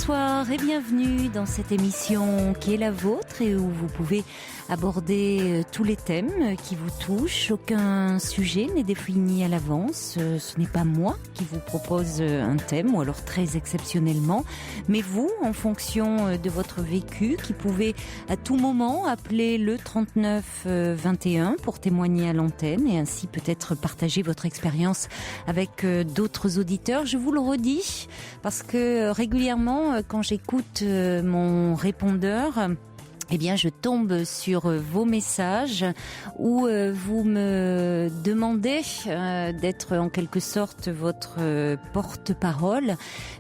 Bonsoir et bienvenue dans cette émission qui est la vôtre et où vous pouvez aborder tous les thèmes qui vous touchent. Aucun sujet n'est défini à l'avance. Ce n'est pas moi qui vous propose un thème ou alors très exceptionnellement, mais vous, en fonction de votre vécu, qui pouvez à tout moment appeler le 39 21 pour témoigner à l'antenne et ainsi peut-être partager votre expérience avec d'autres auditeurs. Je vous le redis parce que régulièrement, quand j'écoute mon répondeur, eh bien, je tombe sur vos messages où vous me demandez d'être en quelque sorte votre porte-parole,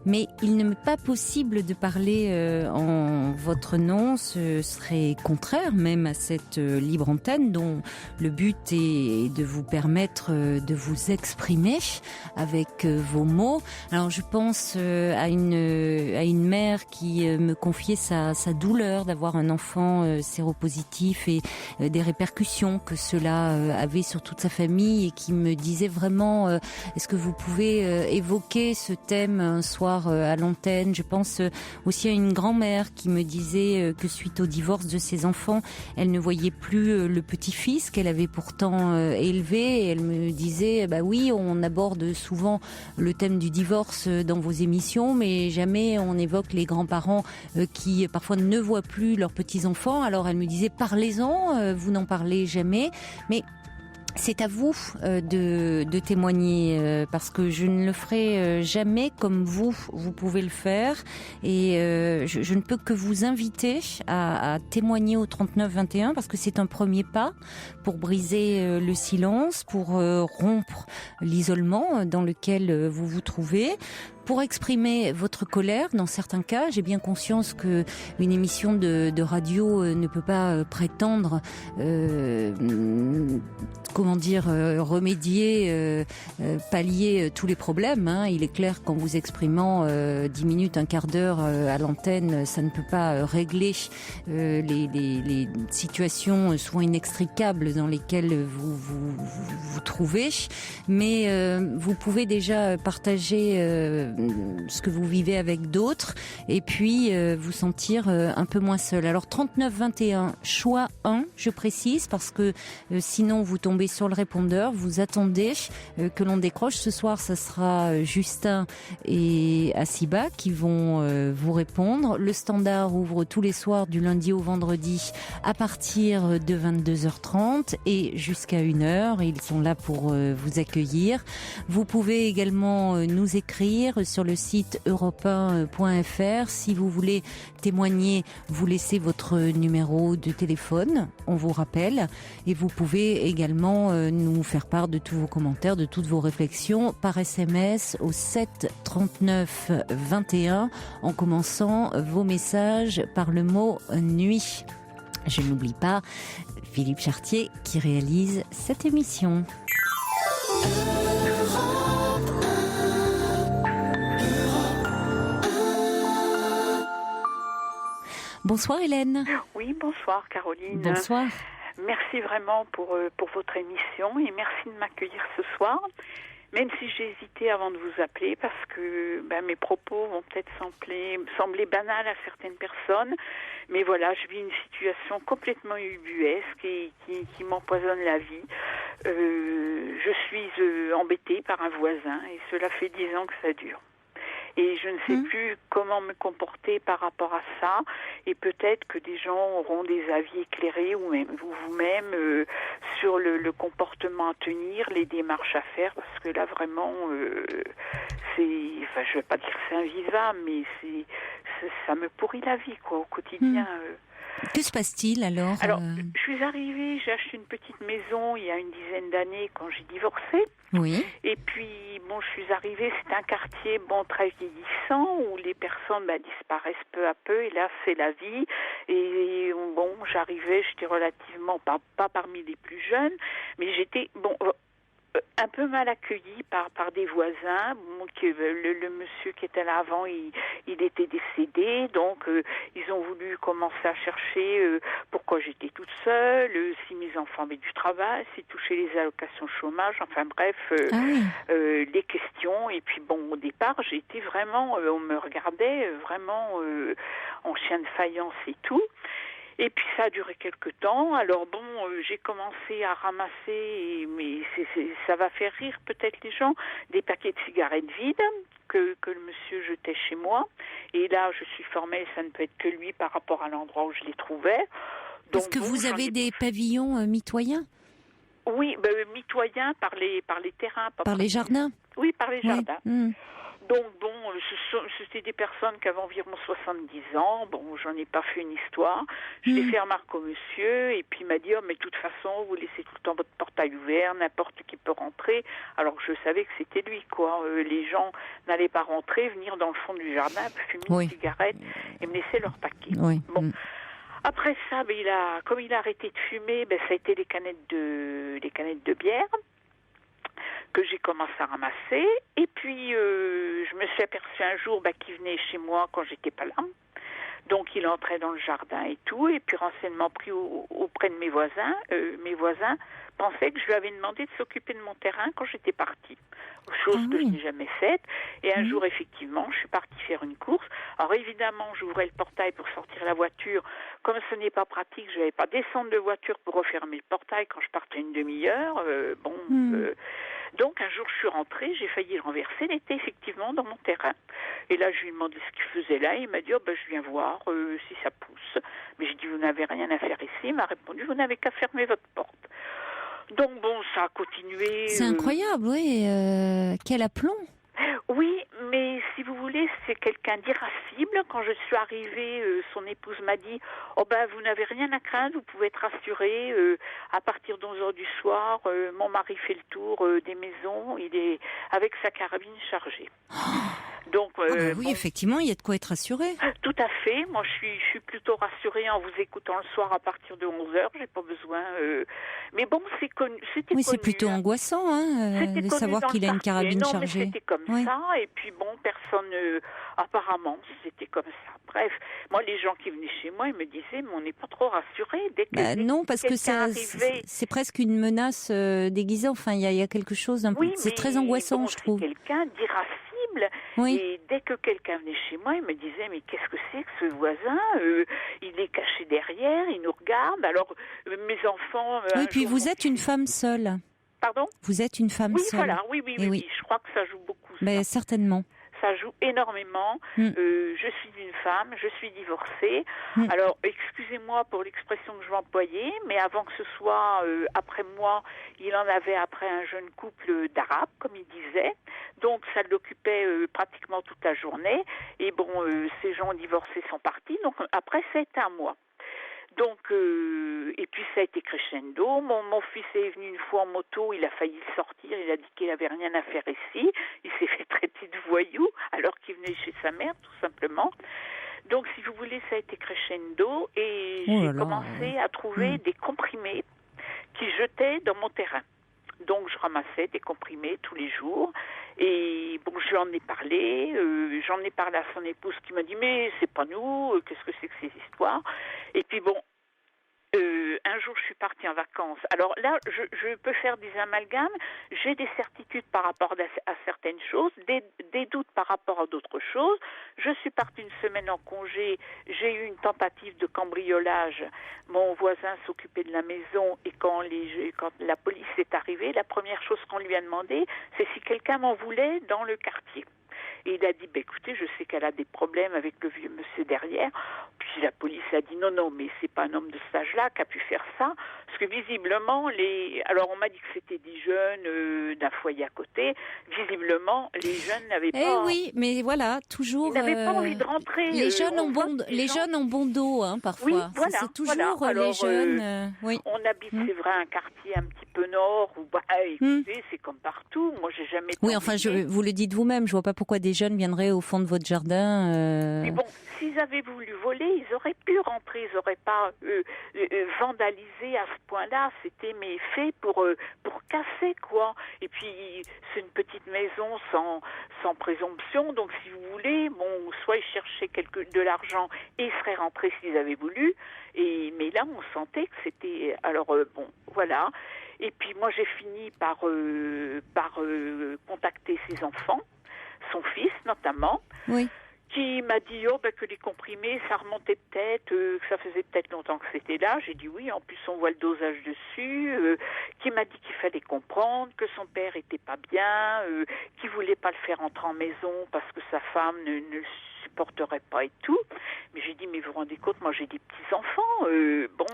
mais il ne m'est pas possible de parler en votre nom. Ce serait contraire même à cette libre antenne dont le but est de vous permettre de vous exprimer avec vos mots. Alors, je pense à une mère qui me confiait sa douleur d'avoir un enfant séropositif et des répercussions que cela avait sur toute sa famille et qui me disait vraiment est-ce que vous pouvez évoquer ce thème un soir à l'antenne. Je pense aussi à une grand-mère qui me disait que suite au divorce de ses enfants, elle ne voyait plus le petit-fils qu'elle avait pourtant élevé et elle me disait bah oui, on aborde souvent le thème du divorce dans vos émissions mais jamais on évoque les grands-parents qui parfois ne voient plus leurs petits-enfants. Alors elle me disait parlez-en, vous n'en parlez jamais, mais c'est à vous de témoigner parce que je ne le ferai jamais comme vous pouvez le faire et je ne peux que vous inviter à témoigner au 39 21 parce que c'est un premier pas pour briser le silence, pour rompre l'isolement dans lequel vous vous trouvez. Pour exprimer votre colère, dans certains cas, j'ai bien conscience que une émission de radio ne peut pas prétendre, remédier, pallier tous les problèmes. Hein. Il est clair qu'en vous exprimant 10 minutes, un quart d'heure à l'antenne, ça ne peut pas régler les situations souvent inextricables dans lesquelles vous trouvez. Mais vous pouvez déjà partager ce que vous vivez avec d'autres et puis vous sentir un peu moins seul. Alors 39-21, choix 1, je précise, parce que sinon vous tombez sur le répondeur, vous attendez que l'on décroche. Ce soir, ça sera Justin et Asiba qui vont vous répondre. Le standard ouvre tous les soirs du lundi au vendredi à partir de 22h30 et jusqu'à 1h. Ils sont là pour vous accueillir. Vous pouvez également nous écrire sur le site europe1.fr. Si vous voulez témoigner, vous laissez votre numéro de téléphone, on vous rappelle, et vous pouvez également nous faire part de tous vos commentaires, de toutes vos réflexions par SMS au 7 39 21 en commençant vos messages par le mot nuit. Je n'oublie pas Philippe Chartier qui réalise cette émission. Bonsoir Hélène. Oui, bonsoir Caroline. Bonsoir. Merci vraiment pour votre émission et merci de m'accueillir ce soir. Même si j'ai hésité avant de vous appeler parce que mes propos vont peut-être sembler banals à certaines personnes. Mais voilà, je vis une situation complètement ubuesque et qui m'empoisonne la vie. Je suis embêtée par un voisin et cela fait 10 ans que ça dure. Et je ne sais plus comment me comporter par rapport à ça. Et peut-être que des gens auront des avis éclairés ou même vous-même sur le comportement à tenir, les démarches à faire. Parce que là, vraiment, je ne vais pas dire que c'est invivable, mais ça me pourrit la vie, quoi, au quotidien. Que se passe-t-il alors je suis arrivée, j'ai acheté une petite maison il y a une dizaine d'années quand j'ai divorcé. Oui. Et puis, je suis arrivée, c'est un quartier, très vieillissant, où les personnes, disparaissent peu à peu, et là, c'est la vie. Et j'arrivais, j'étais relativement, pas parmi les plus jeunes, mais j'étais, un peu mal accueilli par des voisins. Le monsieur qui était là avant, il était décédé, donc ils ont voulu commencer à chercher pourquoi j'étais toute seule, si mes enfants avaient du travail, si touchaient les allocations chômage, enfin bref, les questions. Et puis bon, au départ, j'ai été vraiment, on me regardait vraiment en chien de faïence et tout. Et puis ça a duré quelque temps. Alors bon, j'ai commencé à ramasser, mais ça va faire rire peut-être les gens, des paquets de cigarettes vides que le monsieur jetait chez moi. Et là, je suis formelle, ça ne peut être que lui par rapport à l'endroit où je les trouvais. Donc, est-ce que vous avez des pavillons mitoyens? Oui, mitoyens par les terrains. Par les jardins? Oui, par les jardins. Mmh. Donc bon, c'était des personnes qui avaient environ 70 ans. Bon, j'en ai pas fait une histoire. Je l'ai fait remarquer au monsieur et puis il m'a dit mais de toute façon, vous laissez tout le temps votre portail ouvert, n'importe qui peut rentrer. Alors je savais que c'était lui, quoi. Les gens n'allaient pas rentrer, venir dans le fond du jardin, fumer une cigarette et me laisser leur paquet. Oui. Bon. Après ça, comme il a arrêté de fumer, ça a été les canettes de bière que j'ai commencé à ramasser. Et puis, je me suis aperçue un jour qu'il venait chez moi quand j'étais pas là. Donc, il entrait dans le jardin et tout. Et puis, renseignement pris auprès de mes voisins pensaient que je lui avais demandé de s'occuper de mon terrain quand j'étais partie. Chose que je n'ai jamais faite. Et un jour, effectivement, je suis partie faire une course. Alors, évidemment, j'ouvrais le portail pour sortir la voiture. Comme ce n'est pas pratique, je n'allais pas descendre de voiture pour refermer le portail quand je partais une demi-heure. Donc, un jour, je suis rentrée, j'ai failli le renverser. Il était effectivement dans mon terrain. Et là, je lui ai demandé ce qu'il faisait là. Il m'a dit, je viens voir si ça pousse. Mais j'ai dit, vous n'avez rien à faire ici. Il m'a répondu, vous n'avez qu'à fermer votre porte. Donc, bon, ça a continué. C'est incroyable, oui. Quel aplomb. Oui, mais si vous voulez, c'est quelqu'un d'irascible. Quand je suis arrivée, son épouse m'a dit « vous n'avez rien à craindre, vous pouvez être rassurée. À partir d'11h du soir, mon mari fait le tour des maisons, il est avec sa carabine chargée. » Donc, oui, effectivement, il y a de quoi être rassuré. Tout à fait. Moi, je suis plutôt rassurée en vous écoutant le soir à partir de 11h. J'ai pas besoin. Mais bon, c'était connu. Oui, c'est plutôt angoissant, de savoir qu'il a une carabine chargée. Mais c'était comme ça. Et puis bon, personne. Apparemment, c'était comme ça. Bref, moi, les gens qui venaient chez moi, ils me disaient, mais on n'est pas trop rassurés dès que. Non, parce que c'est presque une menace déguisée. Enfin, il y a quelque chose d'un peu. C'est très angoissant, je trouve. C'est quelqu'un d'irascible. Oui. Et dès que quelqu'un venait chez moi, il me disait, mais qu'est-ce que c'est que ce voisin il est caché derrière, il nous regarde. Alors, mes enfants... oui, puis vous êtes une femme seule. Pardon ? Vous êtes une femme seule. Voilà, oui. Je crois que ça joue beaucoup. Certainement. Ça joue énormément. Je suis une femme, je suis divorcée. Alors, excusez-moi pour l'expression que je vais employer, mais avant que ce soit après moi, il en avait après un jeune couple d'Arabes, comme il disait. Donc, ça l'occupait pratiquement toute la journée. Et bon, ces gens divorcés sont partis. Donc, après, c'était à moi. Donc, et puis ça a été crescendo. Mon fils est venu une fois en moto, il a failli sortir, il a dit qu'il n'avait rien à faire ici. Il s'est fait traiter de voyou alors qu'il venait chez sa mère, tout simplement. Donc, si vous voulez, ça a été crescendo et j'ai commencé à trouver des comprimés qui jetaient dans mon terrain. Donc, je ramassais des comprimés tous les jours. Et bon, je lui en ai parlé. J'en ai parlé à son épouse qui m'a dit « Mais c'est pas nous, qu'est-ce que c'est que ces histoires ?» Et puis bon, un jour, je suis partie en vacances. Alors là, je peux faire des amalgames. J'ai des certitudes par rapport à certaines choses, des doutes par rapport à d'autres choses. Je suis partie une semaine en congé. J'ai eu une tentative de cambriolage. Mon voisin s'occupait de la maison et quand la police est arrivée, la première chose qu'on lui a demandé, c'est si quelqu'un m'en voulait dans le quartier. Et il a dit, écoutez, je sais qu'elle a des problèmes avec le vieux monsieur derrière. Puis la police a dit, non, mais c'est pas un homme de cet âge-là qui a pu faire ça. Parce que visiblement, alors on m'a dit que c'était des jeunes d'un foyer à côté. Visiblement, les jeunes n'avaient pas... Eh oui, mais voilà, toujours... Ils n'avaient pas envie de rentrer. Les jeunes ont bon dos, parfois. Oui, voilà. C'est toujours les jeunes... oui. On habite, c'est vrai, un quartier un petit peu nord où, écoutez, c'est comme partout. Moi, j'ai jamais... Oui, enfin, vous le dites vous-même, je vois pas pourquoi des jeunes viendraient au fond de votre jardin. Mais bon, s'ils avaient voulu voler, ils auraient pu rentrer, ils n'auraient pas vandalisé à ce point-là. C'était fait pour casser, quoi. Et puis, c'est une petite maison sans présomption, donc si vous voulez, bon, soit ils cherchaient de l'argent et ils seraient rentrés s'ils avaient voulu, mais là, on sentait que c'était... Alors, bon, voilà. Et puis, moi, j'ai fini par contacter ses enfants, son fils notamment, Oui. qui m'a dit que les comprimés, ça remontait peut-être, que ça faisait peut-être longtemps que c'était là. J'ai dit oui, en plus on voit le dosage dessus, qui m'a dit qu'il fallait comprendre, que son père était pas bien, qu'il voulait pas le faire entrer en maison parce que sa femme ne le supporterait pas et tout. Mais j'ai dit, mais vous vous rendez compte, moi j'ai des petits-enfants,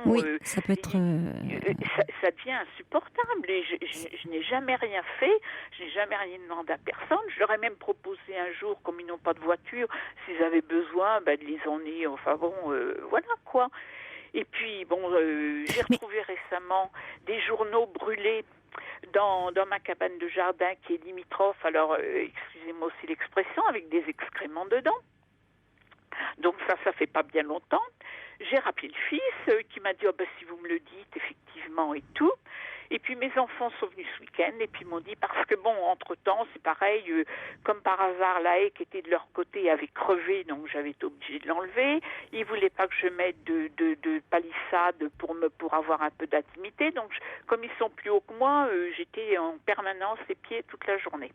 Oui, ça peut être... ça devient insupportable. Et je n'ai jamais rien fait, je n'ai jamais rien demandé à personne. Je leur ai même proposé un jour, comme ils n'ont pas de voiture, s'ils avaient besoin, de les emmener, enfin bon, voilà quoi. Et puis, bon, j'ai retrouvé récemment des journaux brûlés dans ma cabane de jardin qui est limitrophe, alors excusez-moi aussi l'expression, avec des excréments dedans. Donc ça fait pas bien longtemps. J'ai rappelé le fils qui m'a dit si vous me le dites effectivement et tout. Et puis mes enfants sont venus ce week-end et puis m'ont dit, parce que bon, entre-temps, c'est pareil, comme par hasard, la haie qui était de leur côté avait crevé, donc j'avais été obligée de l'enlever. Ils voulaient pas que je mette de palissade pour avoir un peu d'intimité. Donc comme ils sont plus hauts que moi, j'étais en permanence les pieds toute la journée.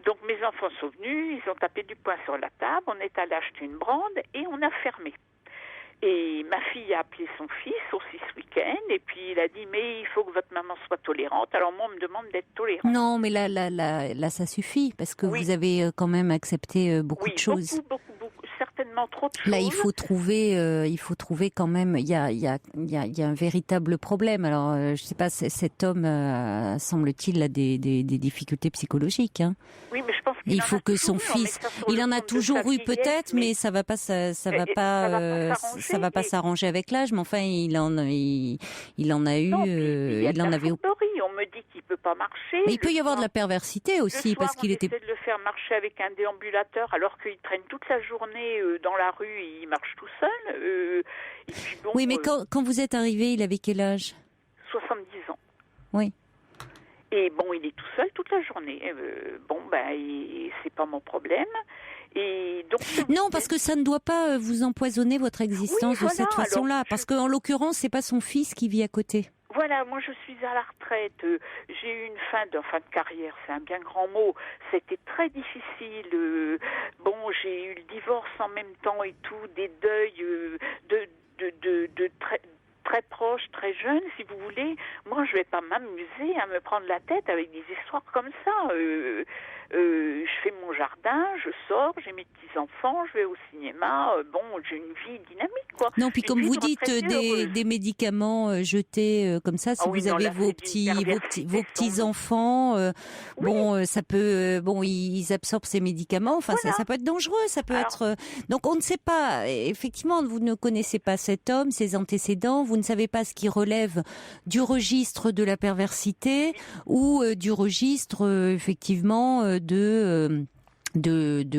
Donc mes enfants sont venus, ils ont tapé du poing sur la table, on est allé acheter une brande et on a fermé. Et ma fille a appelé son fils aussi ce week-end et puis il a dit, mais il faut que votre maman soit tolérante. Alors moi on me demande d'être tolérante. Non, mais là ça suffit parce que vous avez quand même accepté beaucoup de choses. Beaucoup, certainement trop de choses. Là, il faut trouver quand même. Il y a un véritable problème. Alors, je sais pas, cet homme semble-t-il a des difficultés psychologiques. Hein. Oui, mais je pense il faut que son fils, il en a toujours eu peut-être, mais ça va pas s'arranger avec l'âge. Mais enfin, il en a eu, il en avait. On me dit qu'il peut pas marcher. Mais il peut y avoir de la perversité aussi parce qu'il était. J'essaie de le faire marcher avec un déambulateur alors qu'il traîne toute la journée dans la rue et il marche tout seul. Et puis bon, oui, mais quand vous êtes arrivé, il avait quel âge ? 70 ans. Oui. Et bon, il est tout seul toute la journée. C'est pas mon problème. Et donc, non, parce que ça ne doit pas vous empoisonner votre existence de cette façon-là. Alors, parce qu'en l'occurrence, c'est pas son fils qui vit à côté. Voilà, moi je suis à la retraite, j'ai eu une fin de carrière, c'est un bien grand mot, c'était très difficile, j'ai eu le divorce en même temps et tout, des deuils de très proches, très jeunes, si vous voulez. Moi je vais pas m'amuser à me prendre la tête avec des histoires comme ça. Je fais mon jardin, je sors, j'ai mes petits-enfants, je vais au cinéma, j'ai une vie dynamique, quoi. Non, puis comme vous dites, des médicaments jetés comme ça, si vous avez vos petits-enfants, ça peut, ils absorbent ces médicaments, enfin, voilà. ça peut être dangereux, ça peut être... Donc on ne sait pas, effectivement, vous ne connaissez pas cet homme, ses antécédents, vous ne savez pas ce qui relève du registre de la perversité ou du registre, effectivement, de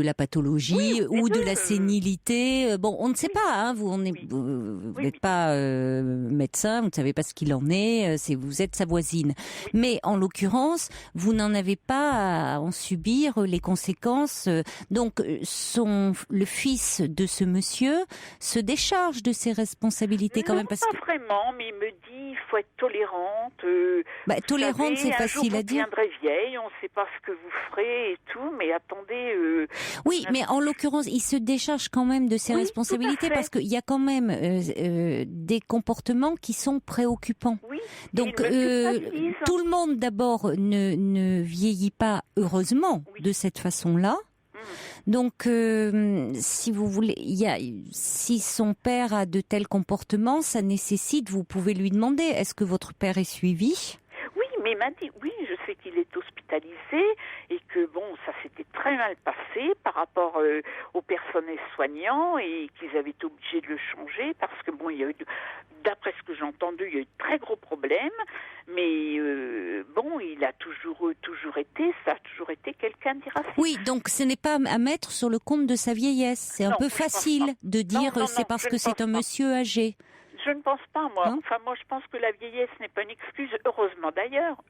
la pathologie ou de la sénilité. On ne sait pas. Hein, vous n'êtes pas médecin, vous ne savez pas ce qu'il en est. Vous êtes sa voisine. Mais en l'occurrence, vous n'en avez pas à en subir les conséquences. Donc, le fils de ce monsieur se décharge de ses responsabilités quand même. Pas vraiment, mais il me dit il faut être tolérante. Tolérante, c'est facile à dire. Vous deviendrez vieille, on ne sait pas ce que vous ferez et tout, mais attendez. Oui, mais en l'occurrence, il se décharge quand même de ses responsabilités parce qu'il y a quand même des comportements qui sont préoccupants. Oui, donc, tout le monde d'abord ne vieillit pas heureusement de cette façon-là. Donc, si vous voulez, si son père a de tels comportements, ça nécessite, vous pouvez lui demander, est-ce que votre père est suivi ? Oui, mais il m'a dit, oui, je sais qu'il est hospitalisé et que ça s'était très mal passé par rapport au personnel soignant et qu'ils avaient été obligés de le changer parce que il y a eu, d'après ce que j'ai entendu, il y a eu de très gros problèmes, mais bon, il a toujours été, ça a toujours été quelqu'un d'irascible. Oui, donc ce n'est pas à mettre sur le compte de sa vieillesse. C'est un peu facile de dire c'est parce que c'est un monsieur âgé. Je ne pense pas, moi. Hein? Enfin, moi, je pense que la vieillesse n'est pas une excuse. Heureusement d'ailleurs,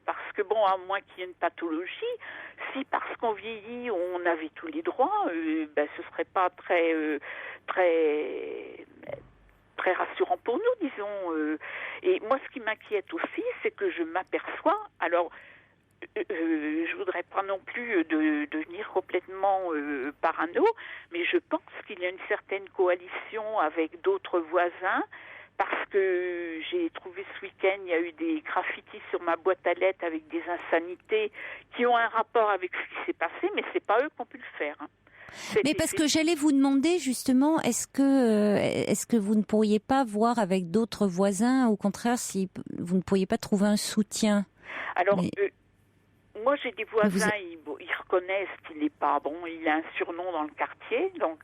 parce que bon, à moins qu'il y ait une pathologie, si parce qu'on vieillit, on avait tous les droits, ce serait pas très rassurant pour nous, disons. Et moi, ce qui m'inquiète aussi, c'est que je m'aperçois, alors, je voudrais pas non plus devenir complètement parano, mais je pense qu'il y a une certaine coalition avec d'autres voisins, parce que j'ai trouvé ce week-end, il y a eu des graffitis sur ma boîte à lettres avec des insanités qui ont un rapport avec ce qui s'est passé, mais c'est pas eux qui ont pu le faire. Hein. Mais parce que j'allais vous demander justement, est-ce que vous ne pourriez pas voir avec d'autres voisins, au contraire, si vous ne pourriez pas trouver un soutien? Alors, moi j'ai des voisins, ils reconnaissent qu'il n'est pas bon, il a un surnom dans le quartier, donc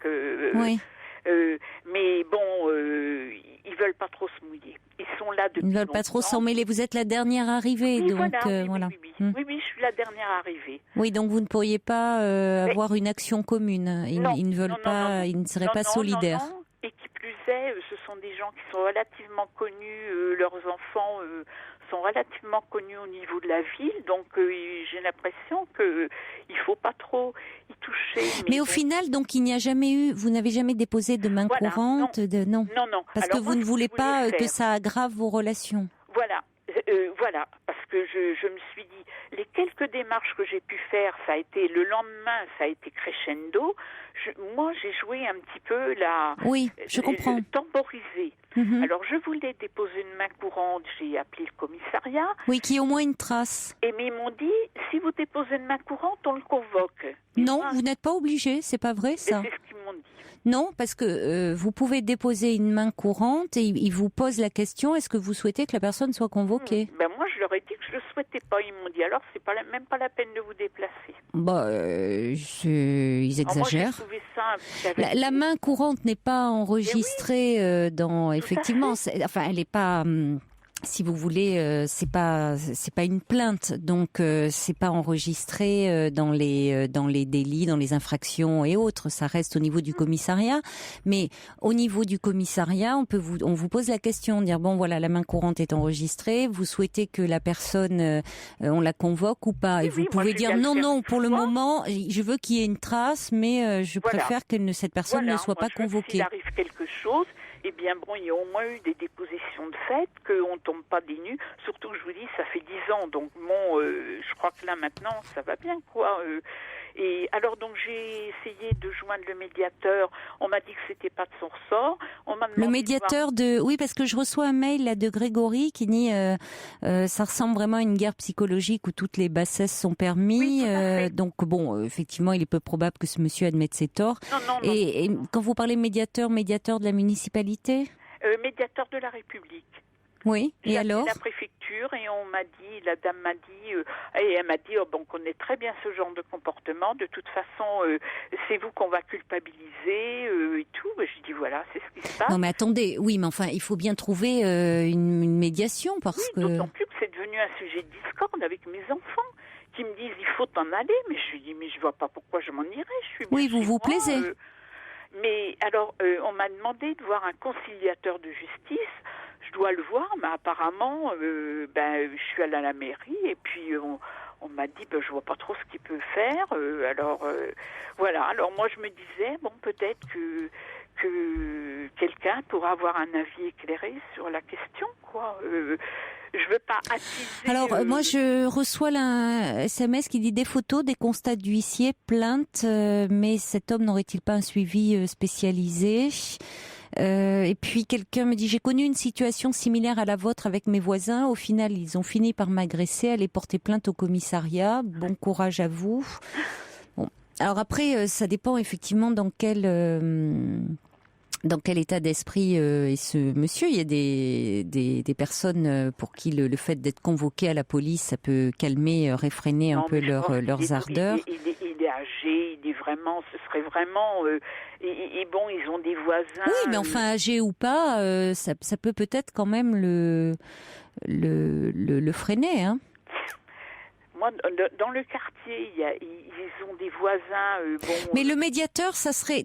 oui. mais bon, ils veulent pas trop se mouiller. Ils sont là depuis longtemps. Ils ne veulent pas trop s'en mêler. Vous êtes la dernière arrivée, oui, donc voilà. Oui, je suis la dernière arrivée. Oui, donc vous ne pourriez pas avoir une action commune. Ils ne veulent pas, ils ne seraient pas solidaires. Non. Et qui plus est, ce sont des gens qui sont relativement connus, leurs enfants sont relativement connus au niveau de la ville, donc j'ai l'impression que il faut pas trop y toucher. Mais au final, donc il n'y a jamais eu, vous n'avez jamais déposé de main courante, non. Parce que vous ne voulez pas que ça aggrave vos relations. Voilà, parce que je me suis dit, les quelques démarches que j'ai pu faire, ça a été le lendemain, ça a été crescendo. Moi, j'ai joué un petit peu oui, je comprends. Temporisé. Alors, je voulais déposer une main courante, j'ai appelé le commissariat. Oui, qui ait au moins une trace. Mais ils m'ont dit, si vous déposez une main courante, on le convoque. Non, vous n'êtes pas obligé, c'est pas vrai ça. C'est ce qu'ils m'ont dit. Non, parce que vous pouvez déposer une main courante et ils vous posent la question, est-ce que vous souhaitez que la personne soit convoquée? Moi, je leur ai dit que je ne le souhaitais pas. Ils m'ont dit, alors, c'est même pas la peine de vous déplacer. Ils exagèrent. Alors, moi, j'ai trouvé ça la main courante n'est pas enregistrée dans... Effectivement, elle n'est pas... si vous voulez, c'est pas une plainte, donc c'est pas enregistré dans les délits, dans les infractions et autres. Ça reste au niveau du commissariat. Mais au niveau du commissariat, on vous pose la question, dire bon voilà, la main courante est enregistrée. Vous souhaitez que la personne, on la convoque ou pas? Et vous pouvez dire non, pour le moment, je veux qu'il y ait une trace, mais je préfère que cette personne ne soit pas convoquée. S'il arrive quelque chose. Eh bien, bon, il y a au moins eu des dépositions de fait, qu'on ne tombe pas des nues. Surtout, je vous dis, ça fait 10 ans. Donc, bon, je crois que là, maintenant, ça va bien, quoi. Et alors, donc, j'ai essayé de joindre le médiateur. On m'a dit que c'était pas de son ressort. Le médiateur oui, parce que je reçois un mail là de Grégory qui dit ça ressemble vraiment à une guerre psychologique où toutes les bassesses sont permis. Oui, donc, bon, effectivement, il est peu probable que ce monsieur admette ses torts. Non. Et quand vous parlez médiateur de la municipalité? Médiateur de la République. Oui, et alors? La préfecture et la dame m'a dit, et elle m'a dit, on connaît très bien ce genre de comportement, de toute façon, c'est vous qu'on va culpabiliser et tout. Je dis voilà, c'est ce qui se passe. Non mais attendez, oui, mais enfin, il faut bien trouver une médiation parce que... D'autant plus que c'est devenu un sujet de discorde avec mes enfants qui me disent il faut t'en aller, mais je lui dis mais je vois pas pourquoi je m'en irais. Oui, vous vous plaisez. Mais alors, on m'a demandé de voir un conciliateur de justice. Je dois le voir, mais apparemment, je suis allée à la mairie et puis on m'a dit, je vois pas trop ce qu'il peut faire. Voilà. Alors moi, je me disais, bon, peut-être que quelqu'un pourra avoir un avis éclairé sur la question, quoi. Je veux pas attiser... Alors, moi, je reçois un SMS qui dit des photos, des constats d'huissier, plainte, mais cet homme n'aurait-il pas un suivi spécialisé? Et puis quelqu'un me dit j'ai connu une situation similaire à la vôtre avec mes voisins. Au final, ils ont fini par m'agresser, aller porter plainte au commissariat. Bon courage à vous. Bon. Alors après, ça dépend effectivement dans quel état d'esprit est ce monsieur. Il y a des personnes pour qui le fait d'être convoqué à la police, ça peut calmer, réfréner un peu leurs ardeurs. Il est âgé, ce serait vraiment... Et bon, ils ont des voisins... Oui, mais enfin, âgé ou pas, ça peut peut-être quand même le freiner, hein. Moi, dans le quartier, ils ont des voisins. Mais le médiateur, ça serait,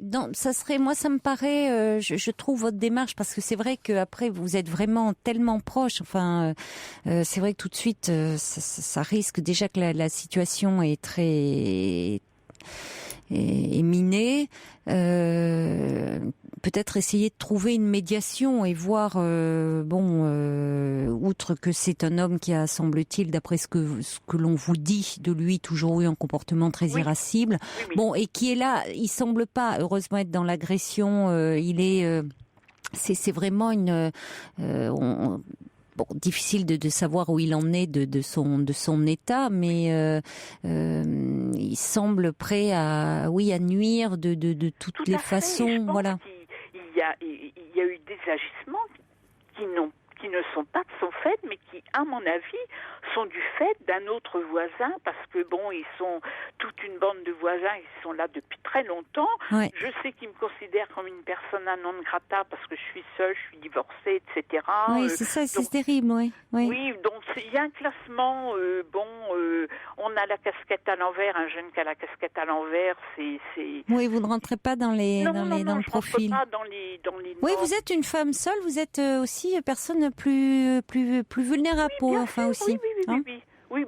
moi, ça me paraît. Je trouve votre démarche, parce que c'est vrai qu'après vous êtes vraiment tellement proche. Enfin, c'est vrai que tout de suite, ça risque déjà que la situation est très est minée. Peut-être essayer de trouver une médiation et voir, outre que c'est un homme qui a, semble-t-il, d'après ce que l'on vous dit de lui, toujours eu un comportement très irascible. Oui. Bon, et qui est là, il semble pas, heureusement, être dans l'agression. Il est, c'est vraiment une. Bon, difficile de savoir où il en est de son état, mais il semble prêt à nuire de toutes les façons, voilà. Il y a eu des agissements qui ne sont pas de son fait, mais qui, à mon avis, sont du fait d'un autre voisin, parce que ils sont toute une bande de voisins, ils sont là depuis très longtemps. Ouais. Je sais qu'ils me considèrent comme une persona non grata parce que je suis seule, je suis divorcée, etc. Oui, c'est ça, c'est terrible, oui. Oui, donc il y a un classement, on a la casquette à l'envers, un jeune qui a la casquette à l'envers, c'est... Oui, vous ne rentrez pas dans le profil. Non, pas dans les oui, vous êtes une femme seule, vous êtes aussi personne plus vulnérable, oui, enfin aussi. Oui.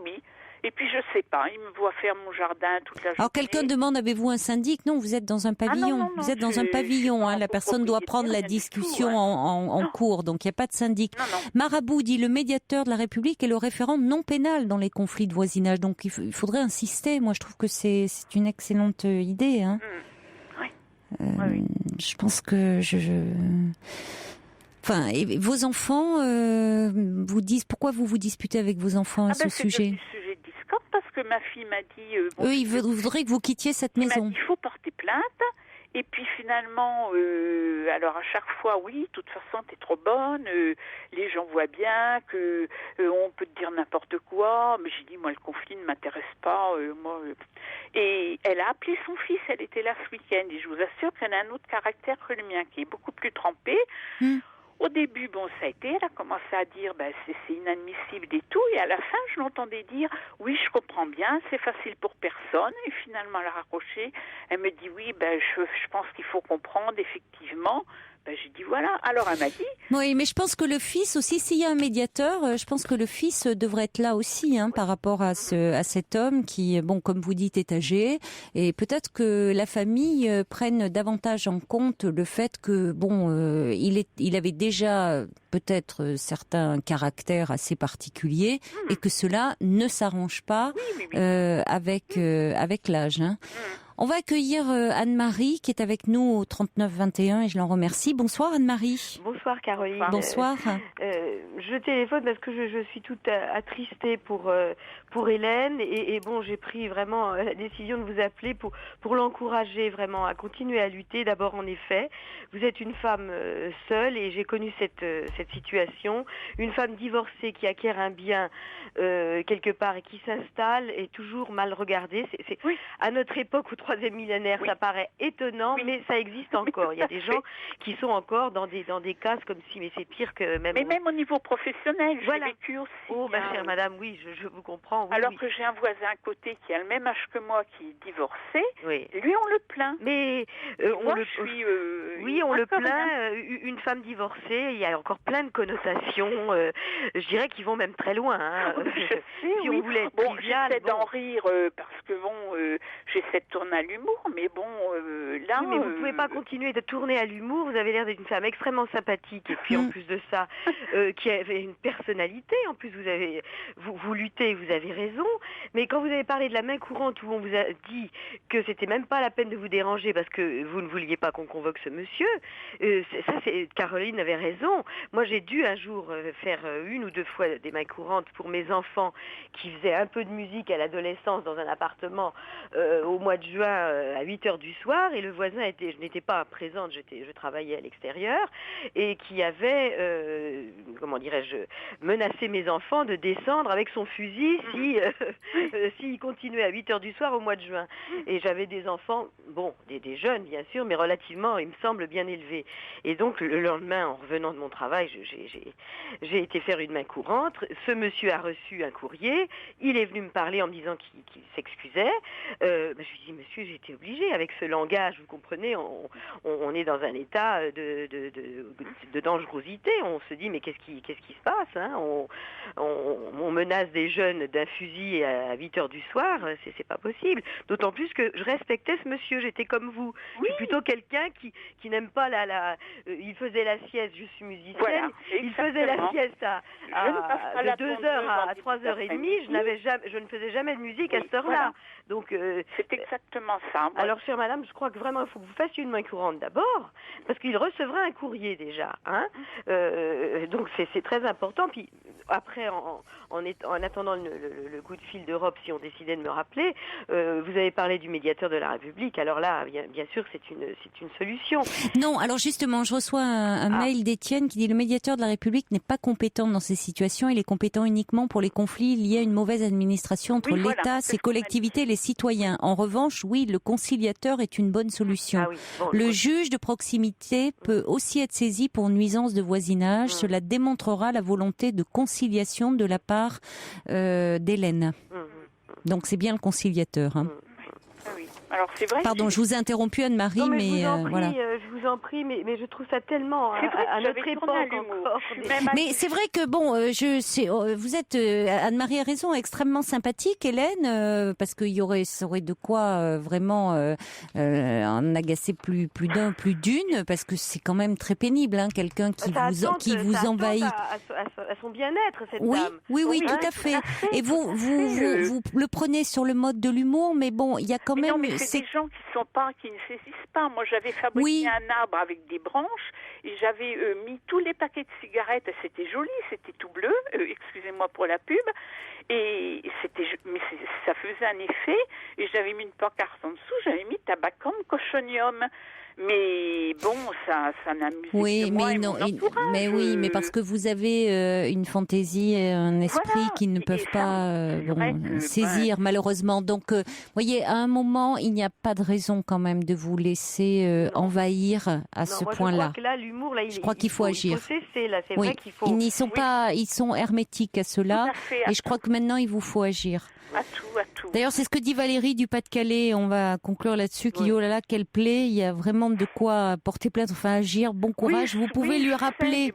Et puis je sais pas, il me voit faire mon jardin toute la journée. Alors quelqu'un demande, avez-vous un syndic? Non, vous êtes dans un pavillon. Non, vous êtes dans un pavillon, hein. La personne doit prendre la discussion tout, en cours, donc il n'y a pas de syndic. Non. Marabout dit, le médiateur de la République est le référent non pénal dans les conflits de voisinage, donc il faudrait insister. Moi, je trouve que c'est une excellente idée, hein. Oui. Je pense que Enfin, et vos enfants vous disent, pourquoi vous vous disputez avec vos enfants à ce sujet? C'est un sujet de discorde parce que ma fille m'a dit... eux, ils voudraient que vous quittiez cette maison. Il faut porter plainte. Et puis finalement, alors à chaque fois, oui, de toute façon, t'es trop bonne, les gens voient bien que on peut te dire n'importe quoi. Mais j'ai dit, moi, le conflit ne m'intéresse pas. Et elle a appelé son fils, elle était là ce week-end. Et je vous assure qu'elle a un autre caractère que le mien, qui est beaucoup plus trempé. Au début, ça a été, elle a commencé à dire c'est inadmissible et tout, et à la fin, je l'entendais dire oui, je comprends bien, c'est facile pour personne, et finalement, elle a raccroché, elle me dit oui, je pense qu'il faut comprendre, effectivement. J'ai dit voilà, alors elle m'a dit... Oui, mais je pense que le fils aussi, s'il y a un médiateur, je pense que le fils devrait être là aussi, hein, par rapport à cet homme qui, comme vous dites, est âgé, et peut-être que la famille prenne davantage en compte le fait que, il avait déjà peut-être certains caractères assez particuliers, et que cela ne s'arrange pas avec l'âge, hein. On va accueillir Anne-Marie qui est avec nous au 3921 et je l'en remercie. Bonsoir Anne-Marie. Bonsoir Caroline. Bonsoir. Je téléphone parce que je suis toute attristée pour Hélène et j'ai pris vraiment la décision de vous appeler pour l'encourager vraiment à continuer à lutter. D'abord en effet, vous êtes une femme seule et j'ai connu cette situation. Une femme divorcée qui acquiert un bien quelque part et qui s'installe est toujours mal regardée. C'est à notre époque au troisième millénaire, ça paraît étonnant, mais ça existe encore. Il y a des gens qui sont encore dans des cases comme si, mais c'est pire que même... Mais même au niveau professionnel, j'ai vécu aussi. Oh, ma chère madame, oui, je vous comprends. Oui, alors que j'ai un voisin à côté qui a le même âge que moi, qui est divorcé, lui on le plaint. Mais on le plaint. Une femme divorcée, il y a encore plein de connotations, je dirais qu'ils vont même très loin. Hein. Si on voulait être trivial, j'essaie d'en rire parce que j'essaie de tourner à l'humour, mais là... Oui, mais vous ne pouvez pas continuer de tourner à l'humour, vous avez l'air d'être une femme extrêmement sympathique, et puis en plus de ça, qui avait une personnalité, en plus vous luttez, vous avez raison, mais quand vous avez parlé de la main courante où on vous a dit que c'était même pas la peine de vous déranger parce que vous ne vouliez pas qu'on convoque ce monsieur, Caroline avait raison. Moi j'ai dû un jour faire une ou deux fois des mains courantes pour mes enfants qui faisaient un peu de musique à l'adolescence dans un appartement au mois de juin juin à 8h du soir, et le voisin je n'étais pas présente, je travaillais à l'extérieur, et qui avait, comment dirais-je, menacé mes enfants de descendre avec son fusil s'il continuait à 8h du soir au mois de juin. Et j'avais des enfants, des jeunes bien sûr, mais relativement, il me semble, bien élevés. Et donc le lendemain, en revenant de mon travail, j'ai été faire une main courante. Ce monsieur a reçu un courrier, il est venu me parler en me disant qu'il s'excusait. Je lui ai dit, monsieur, j'ai été obligée, avec ce langage, vous comprenez, on est dans un état de dangerosité. On se dit, mais qu'est-ce qui se passe, hein, on menace des jeunes d'un fusil à 8h du soir, c'est pas possible. D'autant plus que je respectais ce monsieur, j'étais comme vous. Oui. Je suis plutôt quelqu'un qui n'aime pas il faisait la sieste, je suis musicienne, voilà, il faisait la sieste de 2h à 3h30, je ne faisais jamais de musique à cette heure-là. Voilà. Donc c'est exactement ça. Moi. Alors, chère madame, je crois que vraiment il faut que vous fassiez une main courante d'abord, parce qu'il recevra un courrier déjà. Hein. Donc c'est très important. Puis après, en attendant le coup de fil d'Europe, si on décidait de me rappeler, vous avez parlé du médiateur de la République. Alors là, bien sûr, c'est une solution. Non, alors justement, je reçois un mail d'Étienne qui dit: le médiateur de la République n'est pas compétent dans ces situations. Il est compétent uniquement pour les conflits liés à une mauvaise administration entre l'État, ses collectivités et les citoyens. En revanche, oui, le conciliateur est une bonne solution. Le juge de proximité peut aussi être saisi pour nuisance de voisinage. Cela démontrera la volonté de conciliation de la part d'Hélène. Donc c'est bien le conciliateur. Hein. Alors, c'est vrai. Pardon, je vous ai interrompu, Anne-Marie, non, mais voilà. Je vous en prie, mais je trouve ça tellement à notre époque encore. Mais c'est vrai que vous êtes, Anne-Marie a raison, extrêmement sympathique, Hélène, parce qu'il ça aurait de quoi vraiment en agacer plus d'une, parce que c'est quand même très pénible, hein, quelqu'un qui vous envahit. À son bien-être, cette dame. Oui, tout à fait. Et vous le prenez sur le mode de l'humour, mais bon, il y a quand même. C'est des gens qui ne saisissent pas. Moi, j'avais fabriqué un arbre avec des branches et j'avais mis tous les paquets de cigarettes. C'était joli, c'était tout bleu. Excusez-moi pour la pub. Et ça faisait un effet. Et j'avais mis une pancarte en dessous. J'avais mis Tabacum Cochonium. Mais bon, ça n'amuse que moi et mon entourage. Mais parce que vous avez une fantaisie et un esprit qui ne peuvent pas saisir, malheureusement. Donc, voyez, à un moment, il n'y a pas de raison quand même de vous laisser envahir à ce point-là. Je crois qu'il faut agir. C'est vrai qu'il faut. Ils sont hermétiques à cela, et je crois que maintenant, il vous faut agir. À tout. D'ailleurs, c'est ce que dit Valérie du Pas-de-Calais. On va conclure là-dessus. Qui dit, oh là là, quelle plaie. Il y a vraiment de quoi porter plainte, enfin agir. Bon courage. Vous pouvez lui rappeler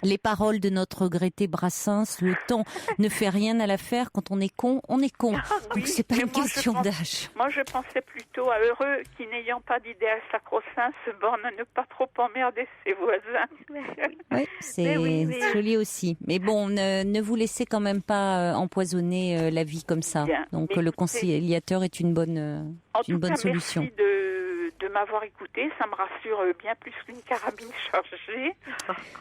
les paroles de notre regretté Brassens. Le temps ne fait rien à l'affaire. Quand on est con, on est con. Donc c'est pas une question d'âge. Moi, je pensais plutôt à heureux qui, n'ayant pas d'idéal sacro-saint, se borne à ne pas trop emmerder ses voisins. Oui, c'est joli aussi. Mais bon, ne vous laissez quand même pas empoisonner la vie comme ça. Bien. Donc le conciliateur est une bonne solution. Merci de m'avoir écouté, ça me rassure bien plus qu'une carabine chargée.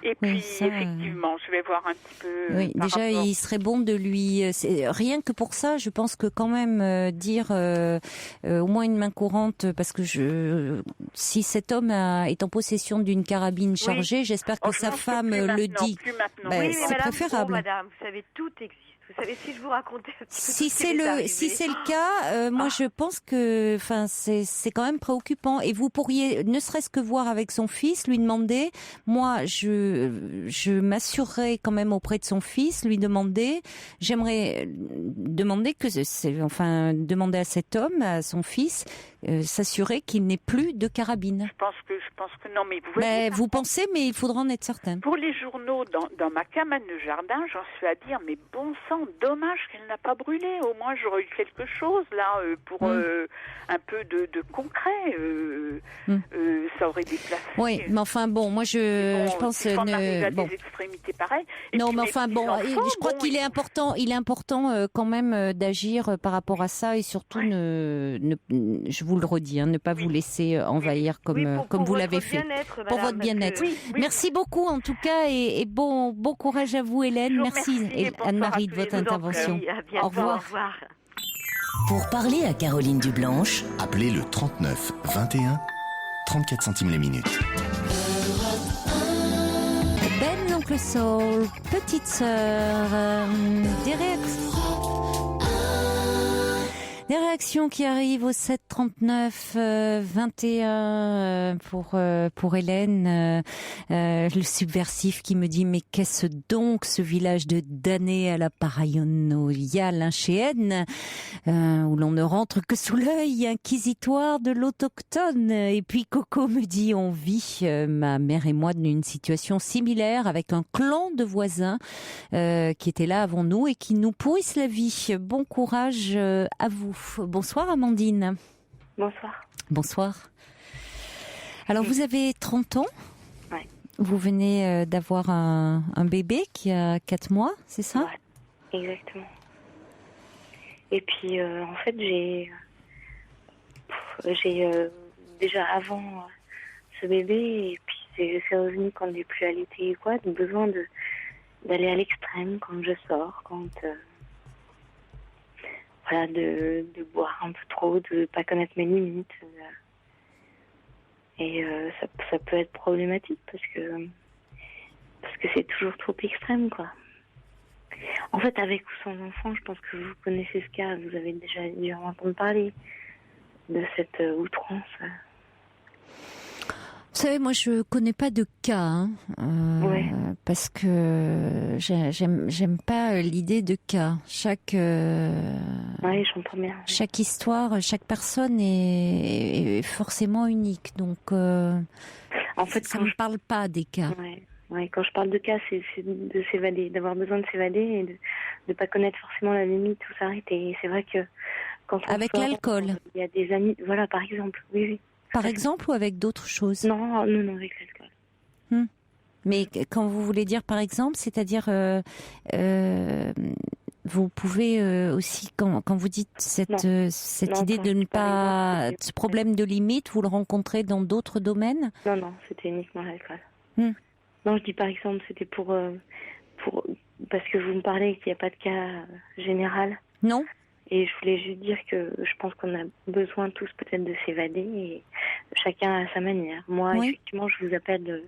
Et puis, effectivement, je vais voir un petit peu... Oui, déjà, il serait bon de lui... rien que pour ça, je pense que quand même dire au moins une main courante, parce que si cet homme est en possession d'une carabine chargée, j'espère que sa femme le dit. C'est préférable. Madame, vous savez, tout existe. Vous savez, si je vous racontais... Si c'est le cas, moi je pense que c'est quand même préoccupant. Et vous pourriez, ne serait-ce que voir avec son fils, lui demander, moi je m'assurerai quand même auprès de son fils, j'aimerais demander demander à cet homme, à son fils, s'assurer qu'il n'ait plus de carabine. Je pense que non, mais vous voyez... vous pensez, mais il faudra en être certain. Pour les journaux, dans ma cabane de jardin, j'en suis à dire, mais bon sang, dommage qu'elle n'a pas brûlé. Au moins, j'aurais eu quelque chose, là, pour un peu de concret. Ça aurait déplacé. Oui, mais enfin, bon, moi, je pense... des extrémités pareilles. Non, mais enfin, je crois qu'il est important quand même d'agir par rapport à ça, et surtout, je vous le redis, ne pas vous laisser envahir comme vous l'avez fait. Pour votre bien-être. Merci beaucoup, en tout cas, et bon courage à vous, Hélène. Merci, Anne-Marie, de votre intervention. Au revoir. Pour parler à Caroline Dublanche, appelez le 39 21, 34 centimes la minute. Ben, l'oncle Saul, petite sœur, des réactions qui arrivent au 7 39 21 pour Hélène, le subversif qui me dit mais qu'est-ce donc ce village de damnés à la paranoïale chez N, où l'on ne rentre que sous l'œil inquisitoire de l'autochtone. Et puis Coco me dit on vit, ma mère et moi, d'une situation similaire avec un clan de voisins qui étaient là avant nous et qui nous pourrissent la vie. Bon courage à vous. Bonsoir Amandine. Bonsoir. Bonsoir. Alors vous avez 30 ans. Oui. Vous venez d'avoir un bébé qui a 4 mois, c'est ça? Ouais, exactement. Et puis en fait j'ai déjà avant ce bébé, et puis c'est revenu quand j'ai plus allaité quoi, de besoin d'aller à l'extrême quand je sors, quand voilà, de boire un peu trop, de pas connaître mes limites. Et ça peut être problématique parce que c'est toujours trop extrême, quoi. En fait, avec ou sans enfant, je pense que vous connaissez ce cas, vous avez déjà dû en entendre parler de cette outrance. Vous savez, moi, je connais pas de cas, Ouais. parce que j'aime pas l'idée de cas. Oui, j'entends bien. Chaque histoire, chaque personne est forcément unique. Donc, en fait, ça me parle pas des cas. Ouais, quand je parle de cas, c'est de s'évader, d'avoir besoin de s'évader et de pas connaître forcément la limite où s'arrêter. Et c'est vrai que quand on avec sort, l'alcool. Il y a des amis, voilà, par exemple. Oui. Par exemple, ou avec d'autres choses? Non, avec l'alcool. Mais quand vous voulez dire par exemple, c'est-à-dire vous pouvez aussi, quand vous dites cette idée de ne pas, ce problème de limite, vous le rencontrez dans d'autres domaines? Non, c'était uniquement l'alcool. Non, je dis par exemple, c'était pour parce que vous me parlez qu'il n'y a pas de cas général. Non. Et je voulais juste dire que je pense qu'on a besoin tous peut-être de s'évader, et chacun à sa manière. Moi, effectivement, je vous appelle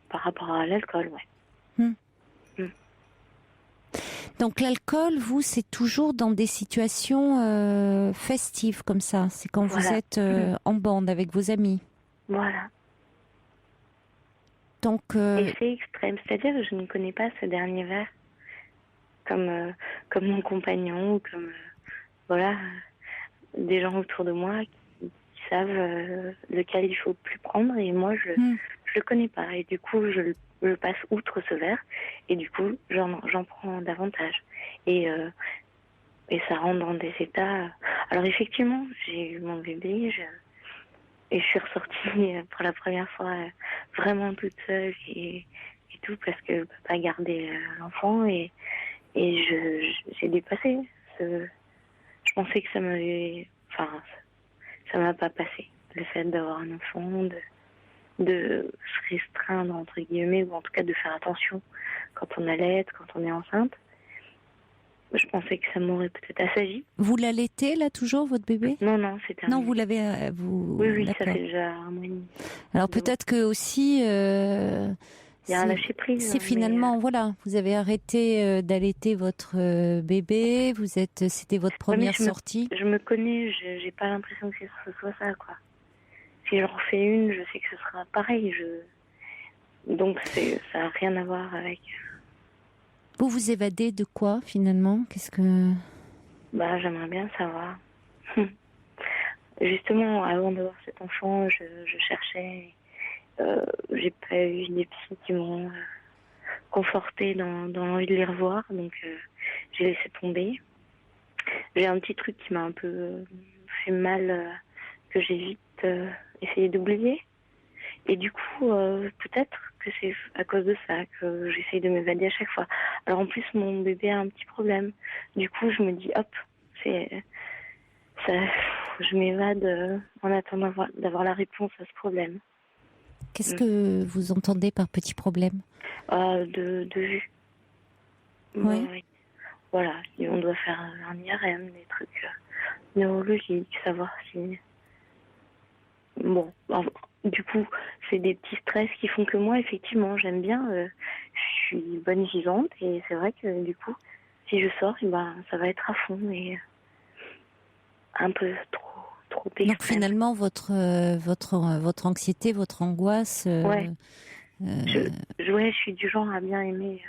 par rapport à l'alcool, Donc l'alcool, vous, c'est toujours dans des situations festives comme ça. C'est quand vous êtes en bande avec vos amis. Voilà. Donc, et c'est extrême, c'est-à-dire que je ne connais pas ce dernier verre comme mon compagnon ou comme des gens autour de moi qui savent lequel il faut plus prendre, et moi je le connais pas, et du coup je passe outre ce verre, et du coup j'en prends davantage, et ça rentre dans des états. Alors effectivement, j'ai eu mon bébé, et je suis ressortie pour la première fois vraiment toute seule et tout, parce que je peux pas garder l'enfant, et j'ai dépassé. Je pensais que ça m'avait... Enfin, ça m'a pas passé. Le fait d'avoir un enfant, de se restreindre, entre guillemets, ou en tout cas de faire attention quand on allaite, quand on est enceinte. Je pensais que ça m'aurait peut-être assagi. Vous l'allaitez, là, toujours, votre bébé? Non, c'est terminé. Non, vous l'avez... Oui, ça fait déjà un mois et demi. Alors peut-être que aussi... il y a un lâcher-prise. C'est finalement, vous avez arrêté d'allaiter votre bébé, c'était votre première sortie. Je me connais, j'ai pas l'impression que ce soit ça, quoi. Si j'en refais une, je sais que ce sera pareil. Donc ça n'a rien à voir avec... Vous vous évadez de quoi, finalement? Qu'est-ce que... J'aimerais bien savoir. Justement, avant d'avoir cet enfant, je cherchais... j'ai pas eu des psys qui m'ont confortée dans l'envie de les revoir, donc j'ai laissé tomber. J'ai un petit truc qui m'a un peu fait mal, que j'ai vite essayé d'oublier, et du coup peut-être que c'est à cause de ça que j'essaye de m'évader à chaque fois. Alors en plus mon bébé a un petit problème, du coup je me dis hop, je m'évade en attendant d'avoir la réponse à ce problème. Qu'est-ce que vous entendez par petit problème? De vue. Oui. voilà, on doit faire un IRM, des trucs neurologiques, savoir si... Bon, du coup, c'est des petits stress qui font que moi, effectivement, j'aime bien, je suis bonne vivante, et c'est vrai que du coup, si je sors, eh ben, ça va être à fond, et un peu trop extrême. Donc finalement, votre anxiété, votre angoisse... ouais. Je suis du genre à bien aimer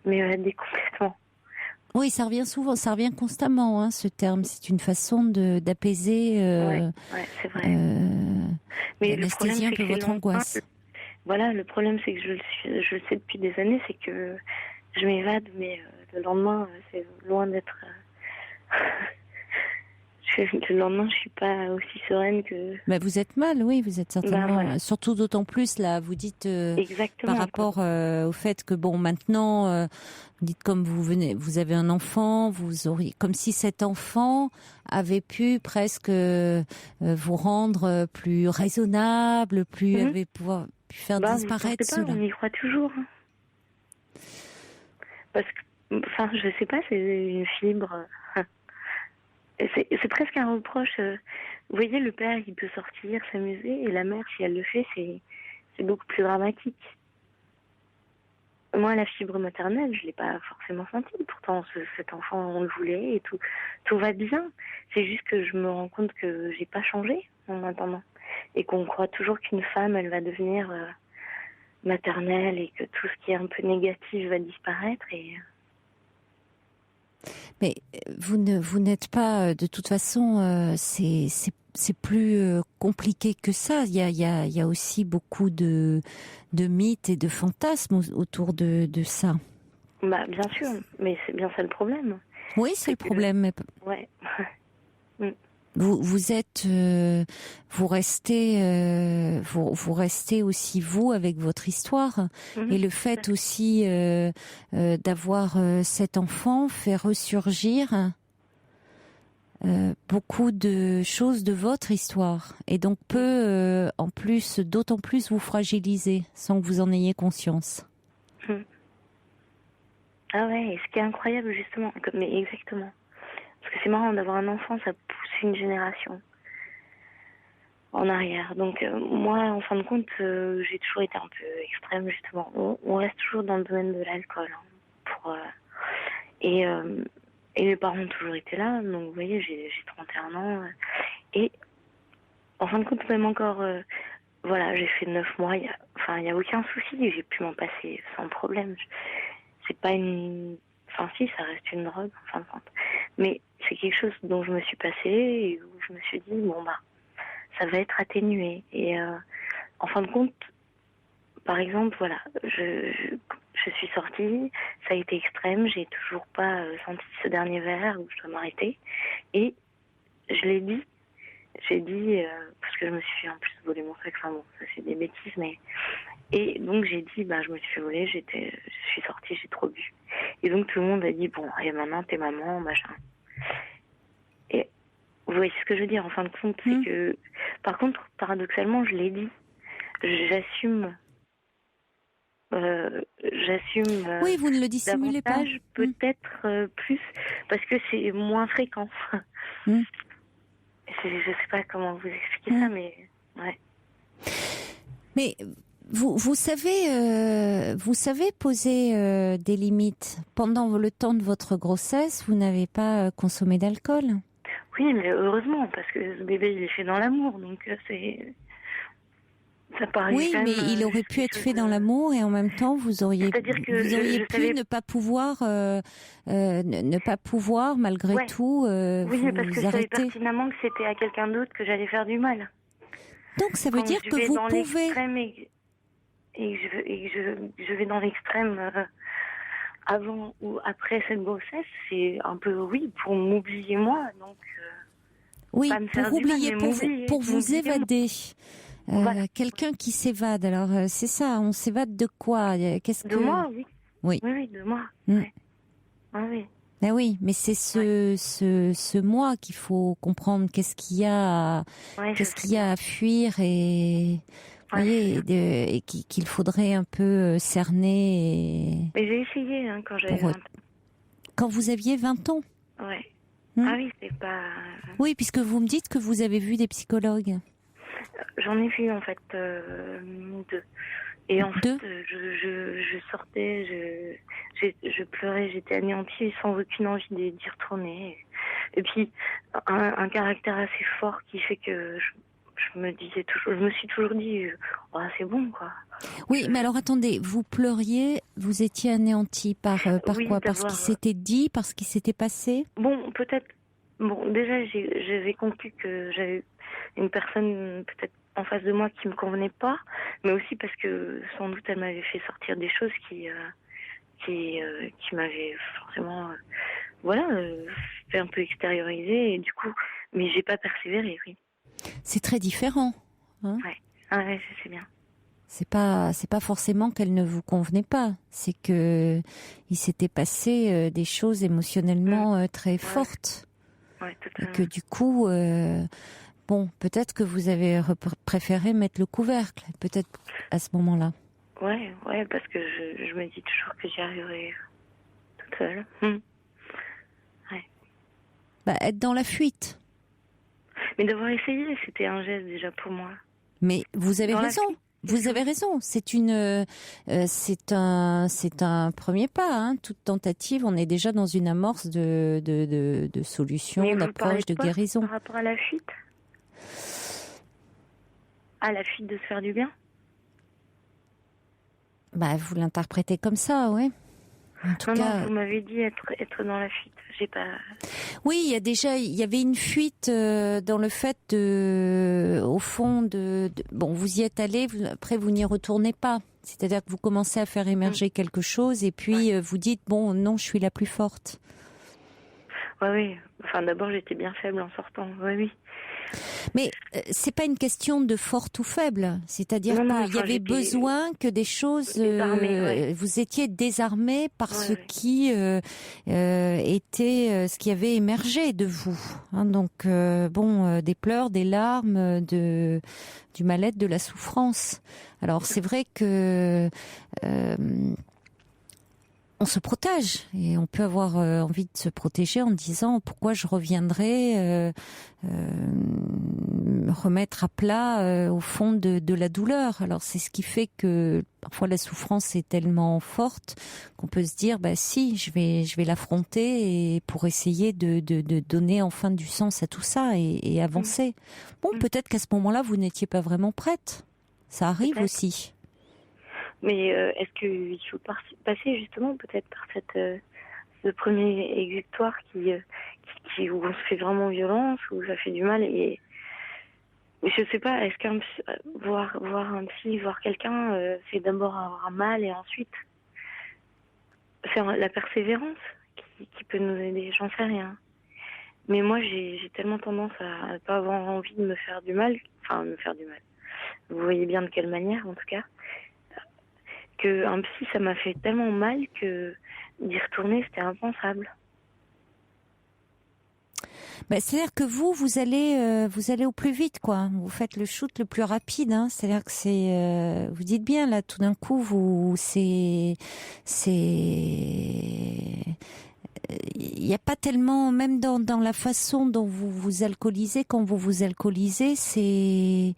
m'évader complètement. Oui, ça revient souvent, ça revient constamment, hein, ce terme. C'est une façon d'apaiser, Ouais, c'est vrai. Mais le problème, d'anesthésier un c'est peu que votre angoisse. Voilà, le problème, c'est que je le sais depuis des années, c'est que je m'évade, mais le lendemain, c'est loin d'être... le lendemain, je suis pas aussi sereine que... Bah, vous êtes mal, oui, vous êtes certainement... voilà. Surtout d'autant plus, là, vous dites Exactement. par rapport au fait que, bon, maintenant, vous dites comme vous avez un enfant, vous auriez... Comme si cet enfant avait pu presque vous rendre plus raisonnable, avait pu faire disparaître cela. On y croit toujours. Parce que, enfin, je sais pas, c'est une fibre... C'est presque un reproche. Vous voyez, le père, il peut sortir, s'amuser, et la mère, si elle le fait, c'est beaucoup plus dramatique. Moi, la fibre maternelle, je l'ai pas forcément sentie. Pourtant, cet enfant, on le voulait, et tout va bien. C'est juste que je me rends compte que j'ai pas changé en attendant. Et qu'on croit toujours qu'une femme, elle va devenir maternelle, et que tout ce qui est un peu négatif va disparaître, et... Mais vous n'êtes pas, de toute façon, c'est plus compliqué que ça. Il y a aussi beaucoup de mythes et de fantasmes autour de ça. Bah, bien sûr, mais c'est bien ça le problème. Oui, c'est le problème. Mais... Ouais. Vous êtes, vous restez aussi vous avec votre histoire, et le fait aussi d'avoir cet enfant fait ressurgir beaucoup de choses de votre histoire, et donc peut en plus, d'autant plus vous fragiliser sans que vous en ayez conscience. Ah ouais, et ce qui est incroyable justement, mais exactement. Parce que c'est marrant d'avoir un enfant, ça pousse une génération en arrière. Donc moi, en fin de compte, j'ai toujours été un peu extrême justement. On reste toujours dans le domaine de l'alcool. Et mes parents ont toujours été là. Donc vous voyez, j'ai 31 ans. Et en fin de compte, même encore, voilà, j'ai fait 9 mois. Il y a aucun souci. J'ai pu m'en passer sans problème. C'est pas une... Enfin si, ça reste une drogue, en fin de compte. Mais c'est quelque chose dont je me suis passée et où je me suis dit, bon bah, ça va être atténué. Et en fin de compte, par exemple, voilà, je suis sortie, ça a été extrême, j'ai toujours pas senti ce dernier verre où je dois m'arrêter. Et je l'ai dit, parce que je me suis fait en plus voler mon sac, enfin bon, ça c'est des bêtises, mais... Et donc j'ai dit, bah je me suis fait voler, je suis sortie, j'ai trop bu. Et donc tout le monde a dit, bon, et maintenant t'es maman, machin. Et vous voyez ce que je veux dire, en fin de compte, c'est que, par contre, paradoxalement, je l'ai dit, j'assume. Oui, vous ne le dissimulez pas. Peut-être plus, parce que c'est moins fréquent. Je sais pas comment vous expliquer ça, mais ouais. Mais vous savez poser des limites. Pendant le temps de votre grossesse, vous n'avez pas consommé d'alcool. Oui, mais heureusement, parce que ce bébé, il est fait dans l'amour, donc ça paraît. Oui, mais il aurait pu être fait dans l'amour, et en même temps, vous auriez pu ne pas pouvoir, ne pas pouvoir malgré tout. Oui, mais parce que je savais arrêter. pertinemment que c'était à quelqu'un d'autre que j'allais faire du mal. Donc ça veut dire que vous pouvez. Et je vais dans l'extrême avant ou après cette grossesse, c'est un peu pour m'oublier moi, donc. Oui, pas me faire pour du mal, oublier, pour vous évader. Voilà. Quelqu'un qui s'évade, alors c'est ça, on s'évade de quoi? De moi, oui. Oui, de moi. Ouais. Ah, oui. Ben oui, mais c'est ce moi qu'il faut comprendre. Qu'est-ce qu'il y a à fuir, et voyez, et qu'il faudrait un peu cerner. Mais j'ai essayé quand j'avais 20 ans. Quand vous aviez 20 ans? Ouais. Hmm. Ah oui, c'est pas... Oui, puisque vous me dites que vous avez vu des psychologues. J'en ai vu en fait 2. Et en fait, je sortais, je pleurais, j'étais anéantie sans aucune envie d'y retourner. Et puis, un caractère assez fort qui fait que je me suis toujours dit, oh, c'est bon, quoi. Oui, mais alors attendez, vous pleuriez, vous étiez anéantie par Oui, quoi? Par ce qui s'était dit, par ce qui s'était passé? Bon, peut-être. Bon, déjà, j'avais conclu que j'avais une personne peut-être en face de moi qui me convenait pas, mais aussi parce que sans doute elle m'avait fait sortir des choses qui m'avaient forcément, fait un peu extérioriser, et du coup, mais j'ai pas persévéré, oui. C'est très différent. Hein? Ouais. Ah ouais, je sais bien. C'est pas forcément qu'elle ne vous convenait pas. C'est que il s'était passé des choses émotionnellement très fortes. Ouais, et que du coup, bon, peut-être que vous avez préféré mettre le couvercle, peut-être à ce moment-là. Ouais, parce que je me dis toujours que j'y arriverai toute seule. Ouais. Bah, être dans la fuite. Mais d'avoir essayé, c'était un geste déjà pour moi. Mais vous avez raison. Vous avez raison. C'est un premier pas. Hein. Toute tentative, on est déjà dans une amorce de solution, d'approche, de guérison. Par rapport à la fuite, à la fuite de se faire du bien. Bah, vous l'interprétez comme ça, oui. En tout cas, non, vous m'avez dit être dans la fuite. J'ai pas. Oui, il y avait une fuite dans le fait au fond bon, vous y êtes allé, après vous n'y retournez pas. C'est-à-dire que vous commencez à faire émerger quelque chose et puis vous dites bon, non, je suis la plus forte. Oui. Enfin, d'abord, j'étais bien faible en sortant. Oui. Mais c'est pas une question de forte ou faible. C'est-à-dire qu'il y avait besoin que des choses. Vous étiez désarmé par ce qui était, ce qui avait émergé de vous. Hein, donc des pleurs, des larmes, du mal-être, de la souffrance. Alors c'est vrai que on se protège et on peut avoir envie de se protéger en disant pourquoi je reviendrai remettre à plat au fond de la douleur. Alors c'est ce qui fait que parfois la souffrance est tellement forte qu'on peut se dire si je vais l'affronter et pour essayer de donner enfin du sens à tout ça et avancer. Bon, peut-être qu'à ce moment-là vous n'étiez pas vraiment prête. Ça arrive aussi. Mais est-ce qu'il faut passer justement peut-être par ce premier exutoire où on se fait vraiment violence, où ça fait du mal et je sais pas, est-ce qu'un voir un psy, voir quelqu'un, c'est d'abord avoir mal et ensuite faire la persévérance qui peut nous aider, j'en sais rien. Mais moi j'ai tellement tendance à pas avoir envie de me faire du mal, vous voyez bien de quelle manière en tout cas. Un psy, ça m'a fait tellement mal que d'y retourner, c'était impensable. C'est-à-dire que vous allez au plus vite, quoi. Vous faites le shoot le plus rapide, hein. C'est-à-dire que vous dites bien là, tout d'un coup, il n'y a pas tellement, même dans la façon dont vous vous alcoolisez, quand vous vous alcoolisez, c'est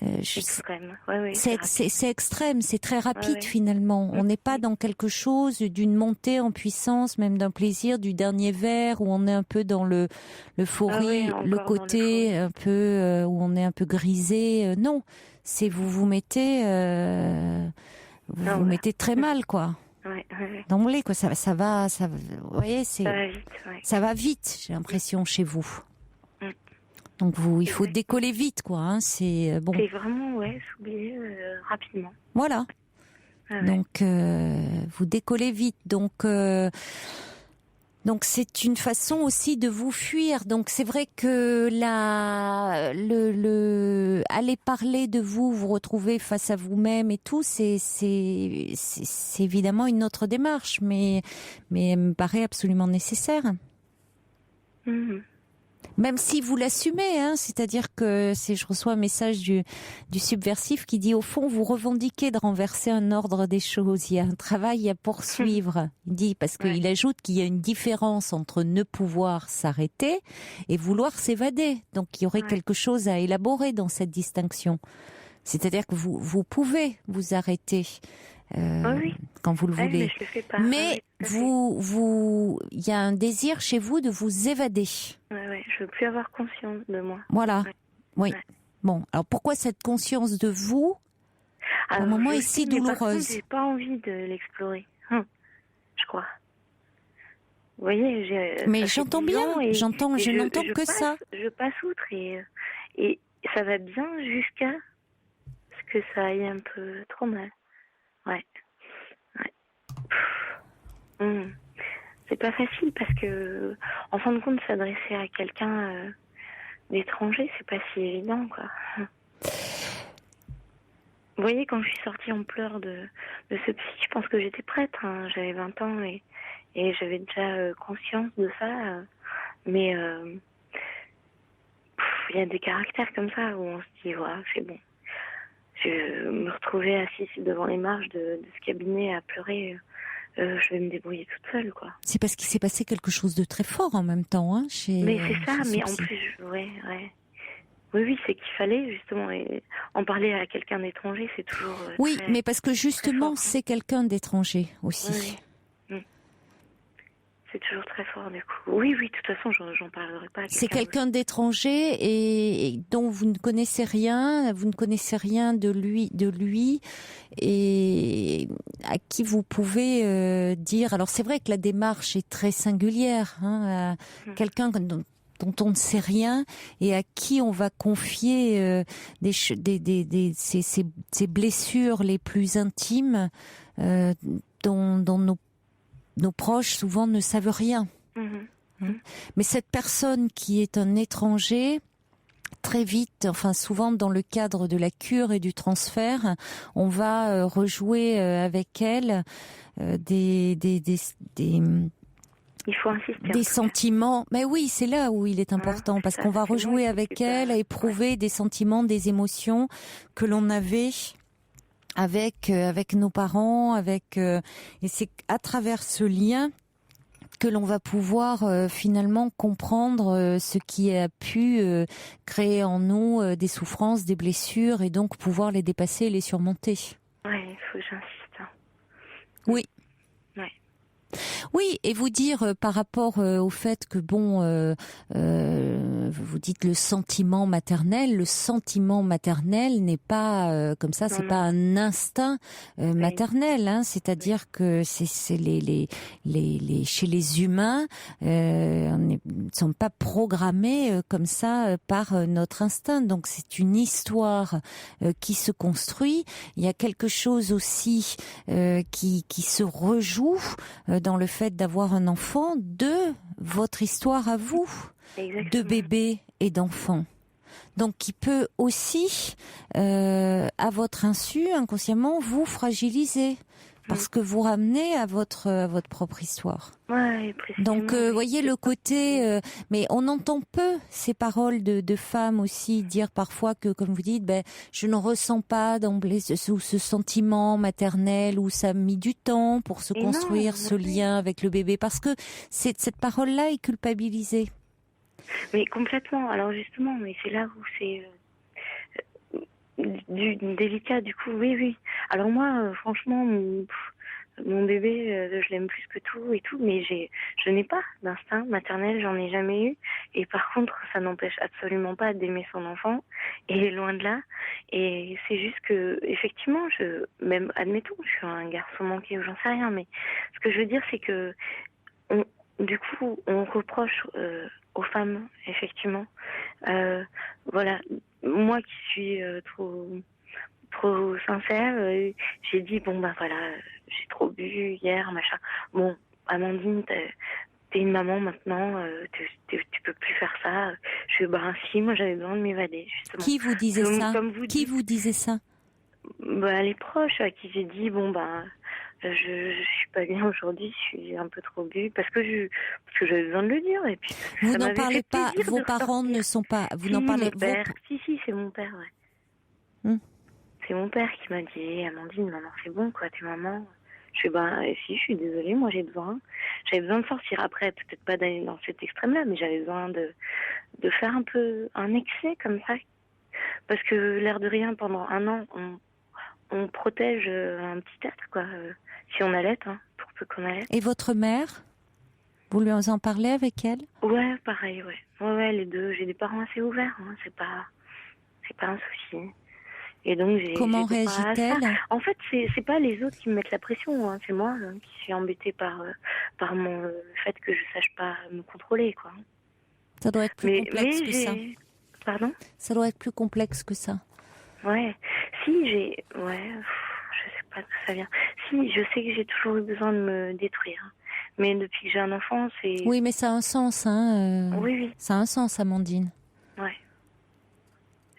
extrême. C'est extrême, c'est très rapide finalement. On n'est pas dans quelque chose d'une montée en puissance, même d'un plaisir du dernier verre où on est un peu dans l'euphorie, le côté un peu où on est un peu grisé. Non, c'est vous mettez vous mettez très mal quoi. D'emblée quoi, ça va, vous voyez, ça va vite. J'ai l'impression chez vous. Donc il faut décoller vite, quoi. Hein, c'est bon. C'est vraiment s'oublier rapidement. Voilà. Donc vous décollez vite. Donc c'est une façon aussi de vous fuir. Donc c'est vrai que aller parler de vous, vous retrouver face à vous-même et tout, c'est évidemment une autre démarche, mais elle me paraît absolument nécessaire. Même si vous l'assumez, hein, c'est-à-dire que je reçois un message du subversif qui dit au fond vous revendiquez de renverser un ordre des choses. Il y a un travail à poursuivre. Il dit parce qu'il ajoute qu'il y a une différence entre ne pouvoir s'arrêter et vouloir s'évader. Donc il y aurait quelque chose à élaborer dans cette distinction. C'est-à-dire que vous pouvez vous arrêter. Quand vous le voulez. Mais je le fais pas. Mais il y a un désir chez vous de vous évader. Je veux plus avoir conscience de moi. Voilà. Oui. Bon, alors pourquoi cette conscience de vous, à un moment, est si douloureuse? Par contre, j'ai pas envie de l'explorer. Je crois. Vous voyez, mais j'entends bien. Je n'entends que ça. Je passe outre et ça va bien jusqu'à ce que ça aille un peu trop mal. C'est pas facile parce que, en fin de compte, s'adresser à quelqu'un d'étranger, c'est pas si évident, quoi. Vous voyez, quand je suis sortie en pleurs de ce psy, je pense que j'étais prête. J'avais 20 ans et j'avais déjà conscience de ça. Mais il y a des caractères comme ça où on se dit, voilà, c'est bon. Je me retrouvais assise devant les marches de ce cabinet à pleurer. Je vais me débrouiller toute seule, quoi. C'est parce qu'il s'est passé quelque chose de très fort en même temps, hein, mais c'est ça, mais en plus, oui, c'est qu'il fallait justement en parler à quelqu'un d'étranger, c'est toujours. Oui, mais parce que justement, c'est quelqu'un d'étranger aussi. C'est toujours très fort du coup. Oui, de toute façon, j'en parlerai pas. C'est quelqu'un d'étranger et dont vous ne connaissez rien, de lui, et à qui vous pouvez dire. Alors c'est vrai que la démarche est très singulière, hein, quelqu'un dont on ne sait rien et à qui on va confier ces blessures les plus intimes dont nos proches souvent ne savent rien. Mais cette personne qui est un étranger, très vite, enfin souvent dans le cadre de la cure et du transfert, on va rejouer avec elle il faut insister. Des sentiments. Mais oui, c'est là où il est important parce qu'on va rejouer avec elle, à éprouver des sentiments, des émotions que l'on avait avec nos parents, et c'est à travers ce lien que l'on va pouvoir finalement comprendre ce qui a pu créer en nous des souffrances, des blessures, et donc pouvoir les dépasser et les surmonter. Il faut que j'insiste. Oui. Oui, et vous dire par rapport au fait que vous dites le sentiment maternel n'est pas comme ça, c'est pas un instinct maternel, hein, c'est-à-dire que c'est chez les humains, on ne sommes pas programmés comme ça par notre instinct, donc c'est une histoire qui se construit. Il y a quelque chose aussi qui se rejoue dans le fait d'avoir un enfant de votre histoire à vous. Exactement. De bébé et d'enfant. Donc qui peut aussi, à votre insu, inconsciemment, vous fragiliser. Parce que vous ramenez à votre propre histoire. Donc, voyez le côté... mais on entend peu ces paroles de femmes aussi dire parfois que, comme vous dites, je ne ressens pas d'emblée ce sentiment maternel, où ça a mis du temps pour se construire ce lien avec le bébé. Parce que cette parole-là est culpabilisée. Mais complètement. Alors justement, mais c'est là où c'est... délicat du coup, oui. Alors moi, franchement, mon bébé, je l'aime plus que tout et tout, mais je n'ai pas d'instinct maternel, j'en ai jamais eu. Et par contre, ça n'empêche absolument pas d'aimer son enfant, et loin de là. Et c'est juste que, effectivement, même admettons, je suis un garçon manqué ou j'en sais rien, mais ce que je veux dire, c'est que du coup, on reproche aux femmes, effectivement. Voilà, moi qui suis trop sincère, j'ai dit voilà, j'ai trop bu hier, machin. Bon, Amandine, t'es une maman maintenant, tu peux plus faire ça. Je fais si, moi j'avais besoin de m'évader, justement. Qui vous disait ça? Qui vous disait ça? Les proches à qui j'ai dit Je suis pas bien aujourd'hui, je suis un peu trop bu parce que j'avais besoin de le dire et puis Vous ça n'en m'avait parlez fait pas, plaisir vos de parents ressortir. ne sont pas, vous Si, n'en parlez, mon père. Si, c'est mon père, ouais. C'est mon père qui m'a dit, Amandine, maman, c'est bon, quoi, t'es maman. Je fais, si, je suis désolée, moi j'avais besoin de sortir. Après, peut-être pas d'aller dans cet extrême-là, mais j'avais besoin de faire un peu un excès comme ça. Parce que l'air de rien, pendant un an, on protège un petit être, quoi. Si on allait, pour peu qu'on allait. Et votre mère, vous lui en parlez avec elle? Ouais, pareil, ouais. Ouais, les deux. J'ai des parents assez ouverts, c'est pas un souci. Et donc Comment j'ai pas à ça. réagit-elle? En fait, c'est pas les autres qui me mettent la pression, c'est moi qui suis embêtée par le fait que je sache pas me contrôler, quoi. Ça doit être plus complexe que ça. Pardon? Ça doit être plus complexe que ça. Ouais. Je sais pas d'où ça vient. Si, je sais que j'ai toujours eu besoin de me détruire. Mais depuis que j'ai un enfant, c'est... Oui, mais ça a un sens, Oui. Ça a un sens, Amandine. Ouais.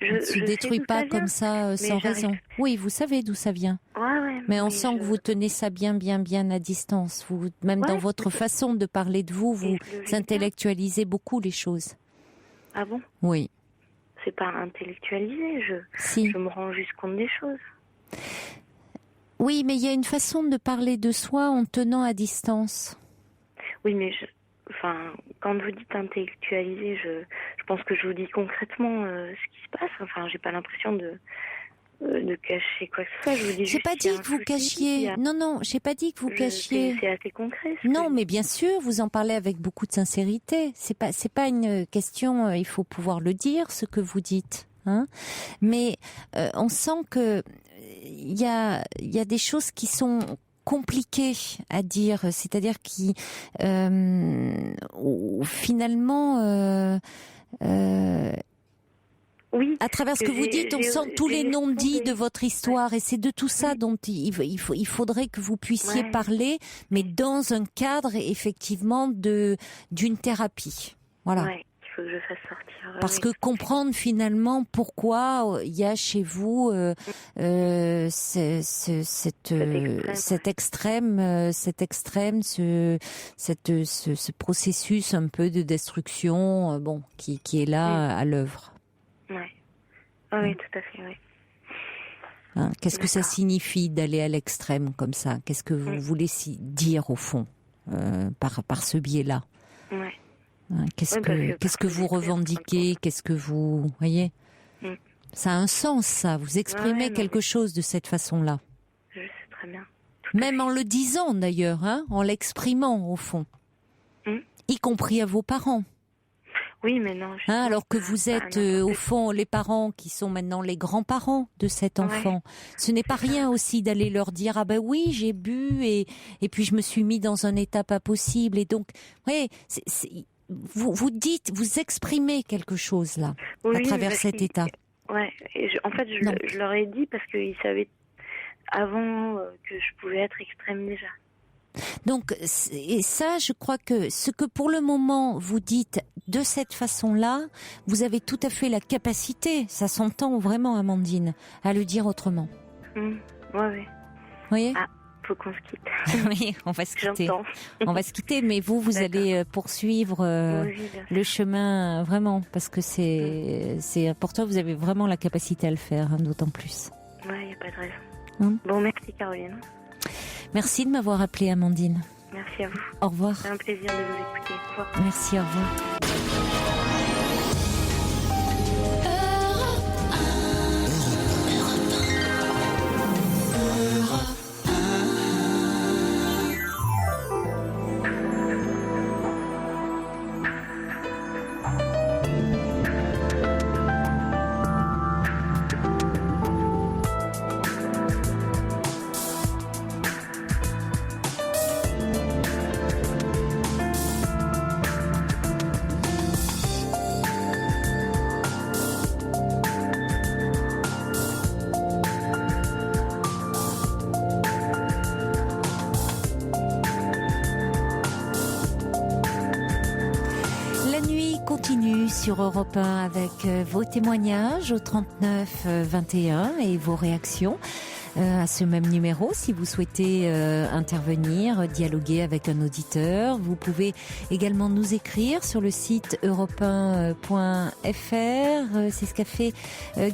On ne se détruit pas comme ça, sans raison. Oui, vous savez d'où ça vient. Ouais. Mais on sent que vous tenez ça bien à distance. Même dans votre façon de parler de vous intellectualisez beaucoup les choses. Ah bon? Oui. C'est pas intellectualisé, je me rends juste compte des choses. Oui, mais il y a une façon de parler de soi en tenant à distance. Oui, mais quand vous dites intellectualiser, je pense que je vous dis concrètement ce qui se passe. Enfin, j'ai pas l'impression de cacher quoi que ce soit. Je vous dis j'ai pas dit que vous cachiez. Non, j'ai pas dit que vous cachiez. C'est assez concret. Non, mais bien sûr, vous en parlez avec beaucoup de sincérité. C'est pas une question. Il faut pouvoir le dire, ce que vous dites. Mais on sent que il y a des choses qui sont compliquées à dire, c'est-à-dire qui finalement oui, à travers ce que vous dites, on sent tous les non-dits de votre histoire, et c'est de tout ça dont il faudrait que vous puissiez parler, mais dans un cadre effectivement d'une thérapie. Voilà. Ouais. Il faut que je fasse sortir. Parce que comprendre finalement pourquoi il y a chez vous cet extrême, ce processus un peu de destruction, qui est là à l'œuvre. Ouais. Oui, tout à fait, oui. Qu'est-ce que ça signifie d'aller à l'extrême comme ça? Qu'est-ce que vous voulez dire au fond par ce biais-là? Ouais. Qu'est-ce que vous revendiquez? Qu'est-ce que vous voyez? Ça a un sens, ça. Vous exprimez quelque chose de cette façon-là. Je sais très bien. Même en le disant d'ailleurs, en l'exprimant au fond, y compris à vos parents. Oui, mais non. Alors que vous êtes au fond les parents qui sont maintenant les grands-parents de cet enfant. Ce n'est pas rien aussi d'aller leur dire oui, j'ai bu et puis je me suis mis dans un état pas possible. Et donc, vous dites, vous exprimez quelque chose là à travers cet état. Ouais. En fait, je leur ai dit parce qu'ils savaient avant que je pouvais être extrême déjà. Donc, et ça, je crois que ce que pour le moment vous dites de cette façon-là, vous avez tout à fait la capacité, ça s'entend vraiment, Amandine, à le dire autrement. Oui. Vous voyez ? Faut qu'on se quitte. Oui, on va se quitter. J'entends. On va se quitter, mais vous allez poursuivre le chemin vraiment, parce que c'est important. Vous avez vraiment la capacité à le faire, d'autant plus. Ouais, il n'y a pas de raison. Bon, merci Caroline. Merci de m'avoir appelée, Amandine. Merci à vous. Au revoir. C'est un plaisir de vous écouter. Au revoir. Merci, au revoir. Sur Europe 1 avec vos témoignages au 39 21 et vos réactions. à ce même numéro si vous souhaitez intervenir, dialoguer avec un auditeur. Vous pouvez également nous écrire sur le site europe1.fr. C'est ce qu'a fait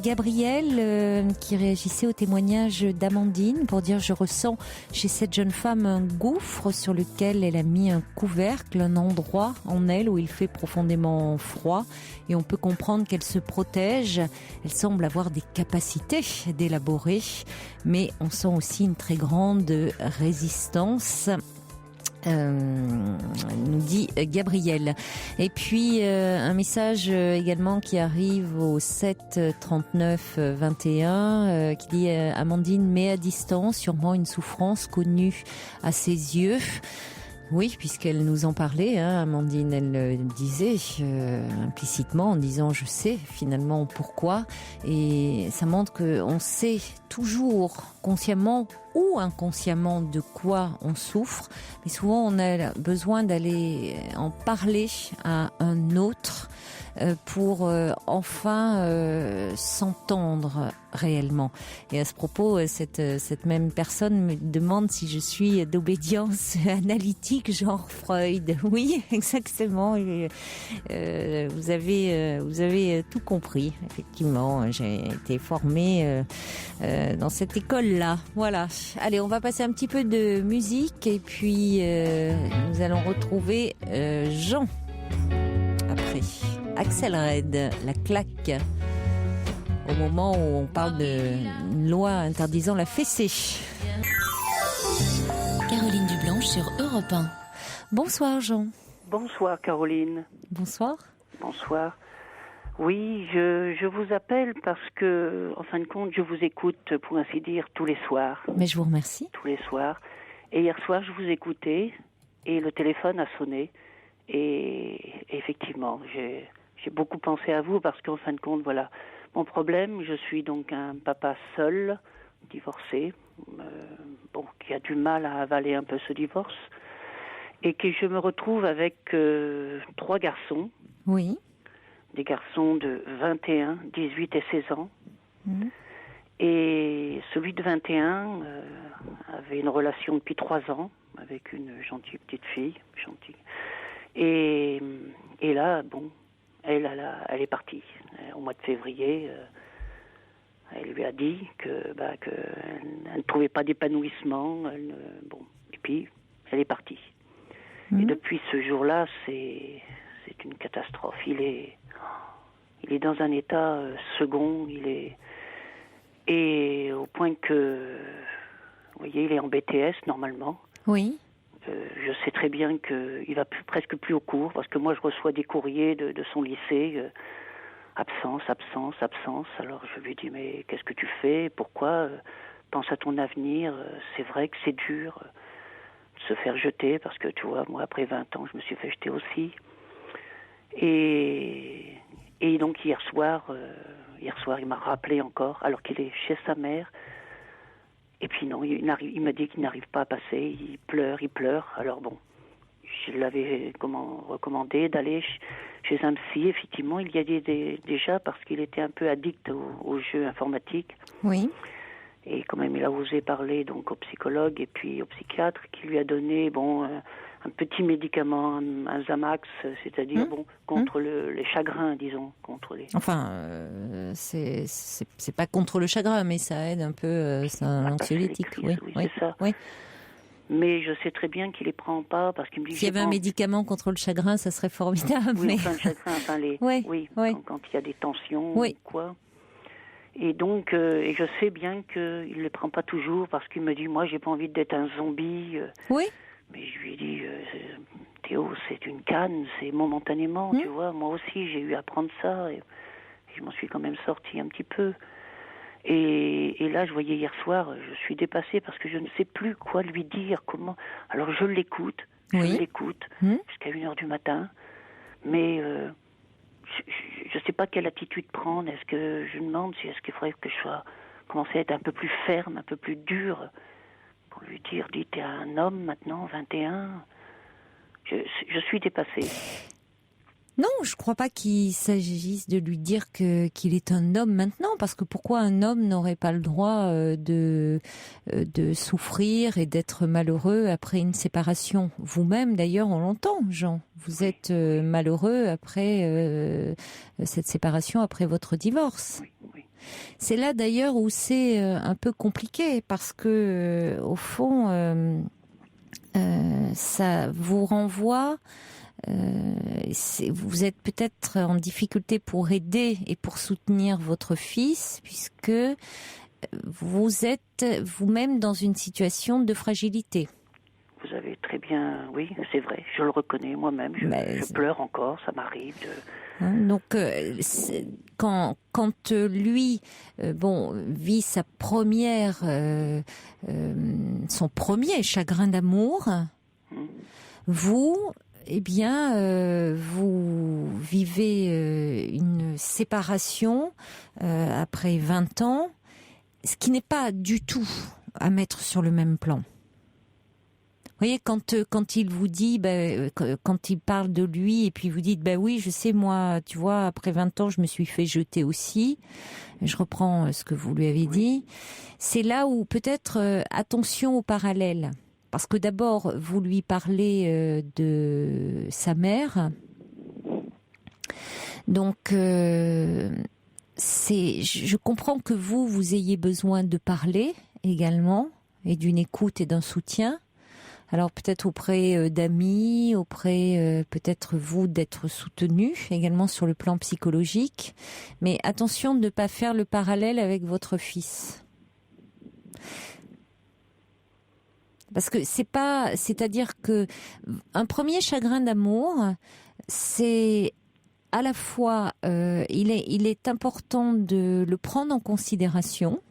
Gabriel qui réagissait au témoignage d'Amandine pour dire: je ressens chez cette jeune femme un gouffre sur lequel elle a mis un couvercle, un endroit en elle où il fait profondément froid, et on peut comprendre qu'elle se protège. Elle semble avoir des capacités d'élaborer, mais on sent aussi une très grande résistance. Nous dit Gabriel. Et puis un message également qui arrive au 7 39 21 qui dit: Amandine met à distance sûrement une souffrance connue à ses yeux. Oui, puisqu'elle nous en parlait, Amandine, elle le disait implicitement en disant: je sais finalement pourquoi. Et ça montre qu'on sait toujours, consciemment ou inconsciemment, de quoi on souffre. Mais souvent, on a besoin d'aller en parler à un autre pour enfin s'entendre réellement. Et à ce propos, cette même personne me demande si je suis d'obédience analytique, genre Freud. Oui, exactement. Vous avez tout compris. Effectivement, j'ai été formée dans cette école-là. Voilà. Allez, on va passer un petit peu de musique et puis nous allons retrouver Jean après. Axel Red, la claque, au moment où on parle d'une loi interdisant la fessée. Caroline Dublanche sur Europe 1. Bonsoir Jean. Bonsoir Caroline. Bonsoir. Bonsoir. Oui, je vous appelle parce que, en fin de compte, je vous écoute, pour ainsi dire, tous les soirs. Mais je vous remercie. Tous les soirs. Et hier soir, je vous écoutais et le téléphone a sonné. Et effectivement, j'ai beaucoup pensé à vous parce qu'en fin de compte, voilà, mon problème, je suis donc un papa seul, divorcé, qui a du mal à avaler un peu ce divorce, et que je me retrouve avec 3 garçons. Oui. Des garçons de 21, 18 et 16 ans. Mmh. Et celui de 21 avait une relation depuis 3 ans avec une gentille petite fille, gentille. Et là, bon, elle est partie. Au mois de février, elle lui a dit qu'elle ne trouvait pas d'épanouissement. Et puis, elle est partie. Et depuis ce jour-là, c'est une catastrophe. Il est dans un état second. Et au point que, vous voyez, il est en BTS normalement. Oui. Je sais très bien qu'il va presque plus au cours, parce que moi je reçois des courriers de son lycée, absence. Alors je lui dis: mais qu'est-ce que tu fais? Pourquoi? Pense à ton avenir. C'est vrai que c'est dur de se faire jeter, parce que tu vois, moi après 20 ans je me suis fait jeter aussi. Et donc hier soir il m'a rappelé encore, alors qu'il est chez sa mère. Et puis non, il m'a dit qu'il n'arrive pas à passer, il pleure. Alors bon, je l'avais recommandé d'aller chez un psy. Effectivement, il y a déjà, parce qu'il était un peu addict aux jeux informatiques. Oui. Et quand même, il a osé parler donc au psychologue et puis au psychiatre, qui lui a donné un petit médicament, un Xamax, c'est-à-dire contre les chagrins, disons, contre les. Enfin, c'est pas contre le chagrin, mais ça aide un peu. C'est un anxiolytique, oui, c'est ça. Oui. Mais je sais très bien qu'il les prend pas, parce qu'il me dit. S'il y avait un médicament contre le chagrin, ça serait formidable. Oui, mais... enfin le chagrin, oui. Quand il y a des tensions, ou quoi. Et donc, et je sais bien qu'il ne les prend pas toujours, parce qu'il me dit: moi, j'ai pas envie d'être un zombie. Oui. Mais je lui ai dit: Théo, c'est une canne, c'est momentanément, tu vois. Moi aussi, j'ai eu à prendre ça, et je m'en suis quand même sortie un petit peu. Et là, je voyais hier soir, je suis dépassée parce que je ne sais plus quoi lui dire, comment. Alors je l'écoute jusqu'à 1h du matin, mais je ne sais pas quelle attitude prendre. Est-ce que je me demande si est-ce qu'il faudrait que je commencer à être un peu plus ferme, un peu plus dure, pour lui dire: dis, t'es un homme maintenant, 21. Je suis dépassée. Non, je crois pas qu'il s'agisse de lui dire qu'il est un homme maintenant, parce que pourquoi un homme n'aurait pas le droit de souffrir et d'être malheureux après une séparation? Vous-même, d'ailleurs, on l'entend, Jean. Vous êtes malheureux après cette séparation, après votre divorce. Oui. C'est là, d'ailleurs, où c'est un peu compliqué, parce que au fond, ça vous renvoie. Vous êtes peut-être en difficulté pour aider et pour soutenir votre fils, puisque vous êtes vous-même dans une situation de fragilité. Vous avez très bien, oui, c'est vrai, je le reconnais moi-même, je pleure encore, ça m'arrive. Donc, quand lui, vit sa son premier chagrin d'amour, vous, vous vivez une séparation après 20 ans, ce qui n'est pas du tout à mettre sur le même plan. Vous voyez, quand il vous dit, quand il parle de lui, et puis vous dites, oui, je sais, moi, tu vois, après 20 ans, je me suis fait jeter aussi. Je reprends ce que vous lui avez dit. C'est là où peut-être, attention au parallèle. Parce que d'abord, vous lui parlez de sa mère. Donc, je comprends que vous ayez besoin de parler également, et d'une écoute et d'un soutien. Alors peut-être auprès d'amis, auprès peut-être vous d'être soutenu également sur le plan psychologique. Mais attention de ne pas faire le parallèle avec votre fils. Parce que c'est-à-dire que un premier chagrin d'amour, c'est à la fois, il est important de le prendre en considération,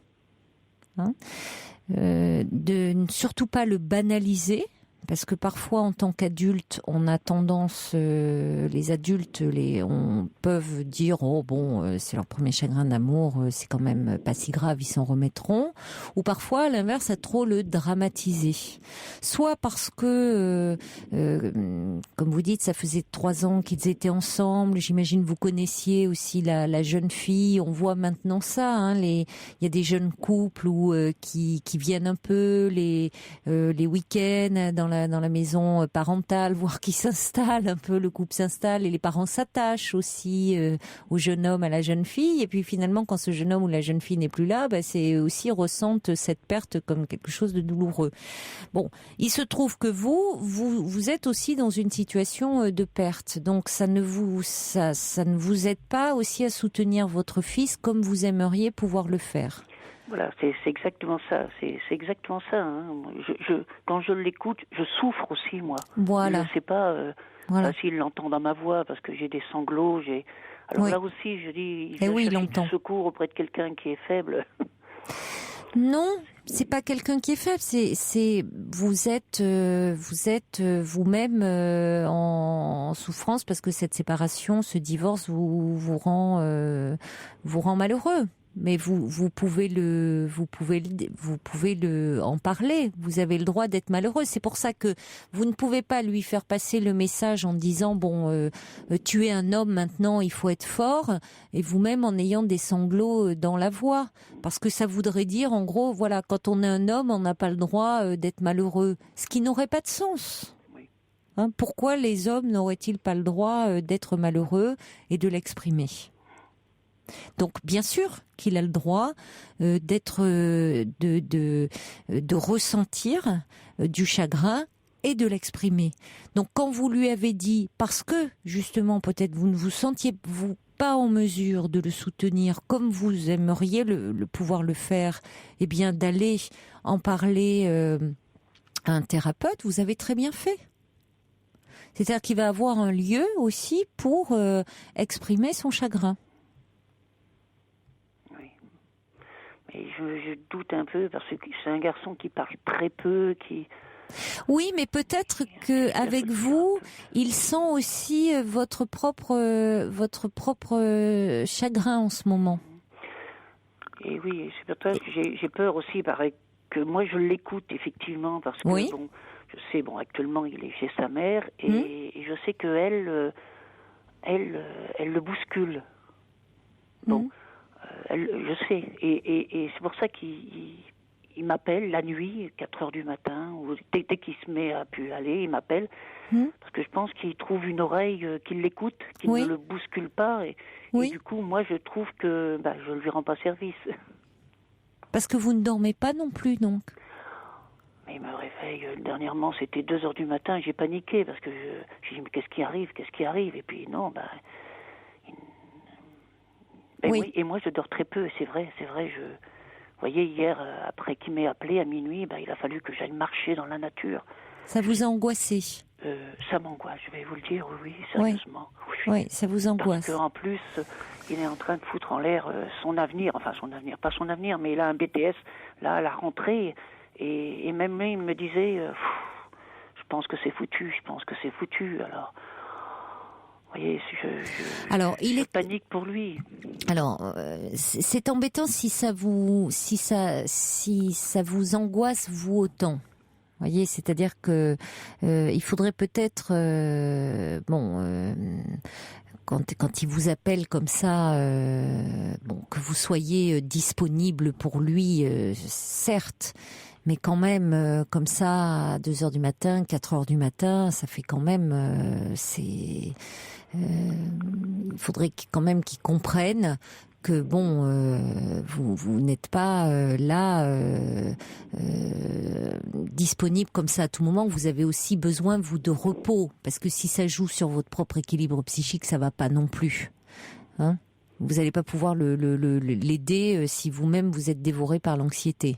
de ne surtout pas le banaliser. Parce que parfois, en tant qu'adulte, on a tendance, les adultes, on peuvent dire, c'est leur premier chagrin d'amour, c'est quand même pas si grave, ils s'en remettront. Ou parfois, à l'inverse, à trop le dramatiser. Soit parce que, comme vous dites, ça faisait 3 ans qu'ils étaient ensemble. J'imagine vous connaissiez aussi la jeune fille. On voit maintenant ça. Il y a des jeunes couples qui viennent un peu les week-ends dans la maison parentale, voire qui s'installe un peu, le couple s'installe et les parents s'attachent aussi au jeune homme, à la jeune fille. Et puis finalement, quand ce jeune homme ou la jeune fille n'est plus là, c'est aussi ressentent cette perte comme quelque chose de douloureux. Bon, il se trouve que vous êtes aussi dans une situation de perte. Donc ça ne vous aide pas aussi à soutenir votre fils comme vous aimeriez pouvoir le faire. Voilà, c'est exactement ça. C'est exactement ça. Quand je l'écoute, je souffre aussi, moi. Voilà. Je ne sais pas s'il l'entend dans ma voix, parce que j'ai des sanglots. Alors là aussi, je dis, il cherche l'entend. du secours auprès de quelqu'un qui est faible. Non, c'est pas quelqu'un qui est faible. Vous êtes vous-même en souffrance parce que cette séparation, ce divorce vous rend malheureux. Mais vous pouvez en parler. Vous avez le droit d'être malheureux. C'est pour ça que vous ne pouvez pas lui faire passer le message en disant tu es un homme maintenant, il faut être fort, et vous-même en ayant des sanglots dans la voix, parce que ça voudrait dire en gros voilà, quand on est un homme, on n'a pas le droit d'être malheureux, ce qui n'aurait pas de sens. Pourquoi les hommes n'auraient-ils pas le droit d'être malheureux et de l'exprimer? Donc bien sûr qu'il a le droit de ressentir du chagrin et de l'exprimer. Donc quand vous lui avez dit, parce que justement peut-être vous ne vous sentiez pas en mesure de le soutenir comme vous aimeriez le pouvoir le faire, d'aller en parler à un thérapeute, vous avez très bien fait. C'est-à-dire qu'il va avoir un lieu aussi pour exprimer son chagrin. Et je doute un peu parce que c'est un garçon qui parle très peu, Oui, mais peut-être que avec vous, il sent aussi votre propre chagrin en ce moment. Et oui, c'est pour ça que j'ai peur aussi, pareil, que moi je l'écoute effectivement parce que je sais, actuellement il est chez sa mère et je sais que elle, elle le bouscule. Bon, je sais. Et c'est pour ça qu'il m'appelle la nuit, 4 heures du matin, ou dès qu'il se met à pu aller, il m'appelle. Parce que je pense qu'il trouve une oreille qui l'écoute, qui ne le bouscule pas. Et du coup, moi, je trouve que je ne lui rends pas service. Parce que vous ne dormez pas non plus, donc. Il me réveille, dernièrement, c'était 2 heures du matin, j'ai paniqué, parce que j'ai dit, mais qu'est-ce qui arrive? Et puis non, oui, et moi je dors très peu, c'est vrai, vous voyez, hier, après qu'il m'ait appelé à minuit, il a fallu que j'aille marcher dans la nature. Ça vous a angoissé? Ça m'angoisse, je vais vous le dire, oui, sérieusement. Oui, ça vous angoisse. Parce qu'en plus, il est en train de foutre en l'air son avenir, pas son avenir, mais il a un BTS, là, à la rentrée, et même lui, il me disait, je pense que c'est foutu, alors... Vous voyez, je panique pour lui. Alors, c'est embêtant si ça vous angoisse vous autant. Vous voyez, c'est-à-dire que il faudrait peut-être, quand il vous appelle comme ça, que vous soyez disponible pour lui, certes. Mais quand même, comme ça, à 2 heures du matin, 4 heures du matin, ça fait quand même, il faudrait quand même qu'ils comprennent que vous n'êtes pas disponible comme ça à tout moment. Vous avez aussi besoin, vous, de repos, parce que si ça joue sur votre propre équilibre psychique, ça va pas non plus. Hein ? Vous n'allez pas pouvoir l'aider si vous-même vous êtes dévoré par l'anxiété.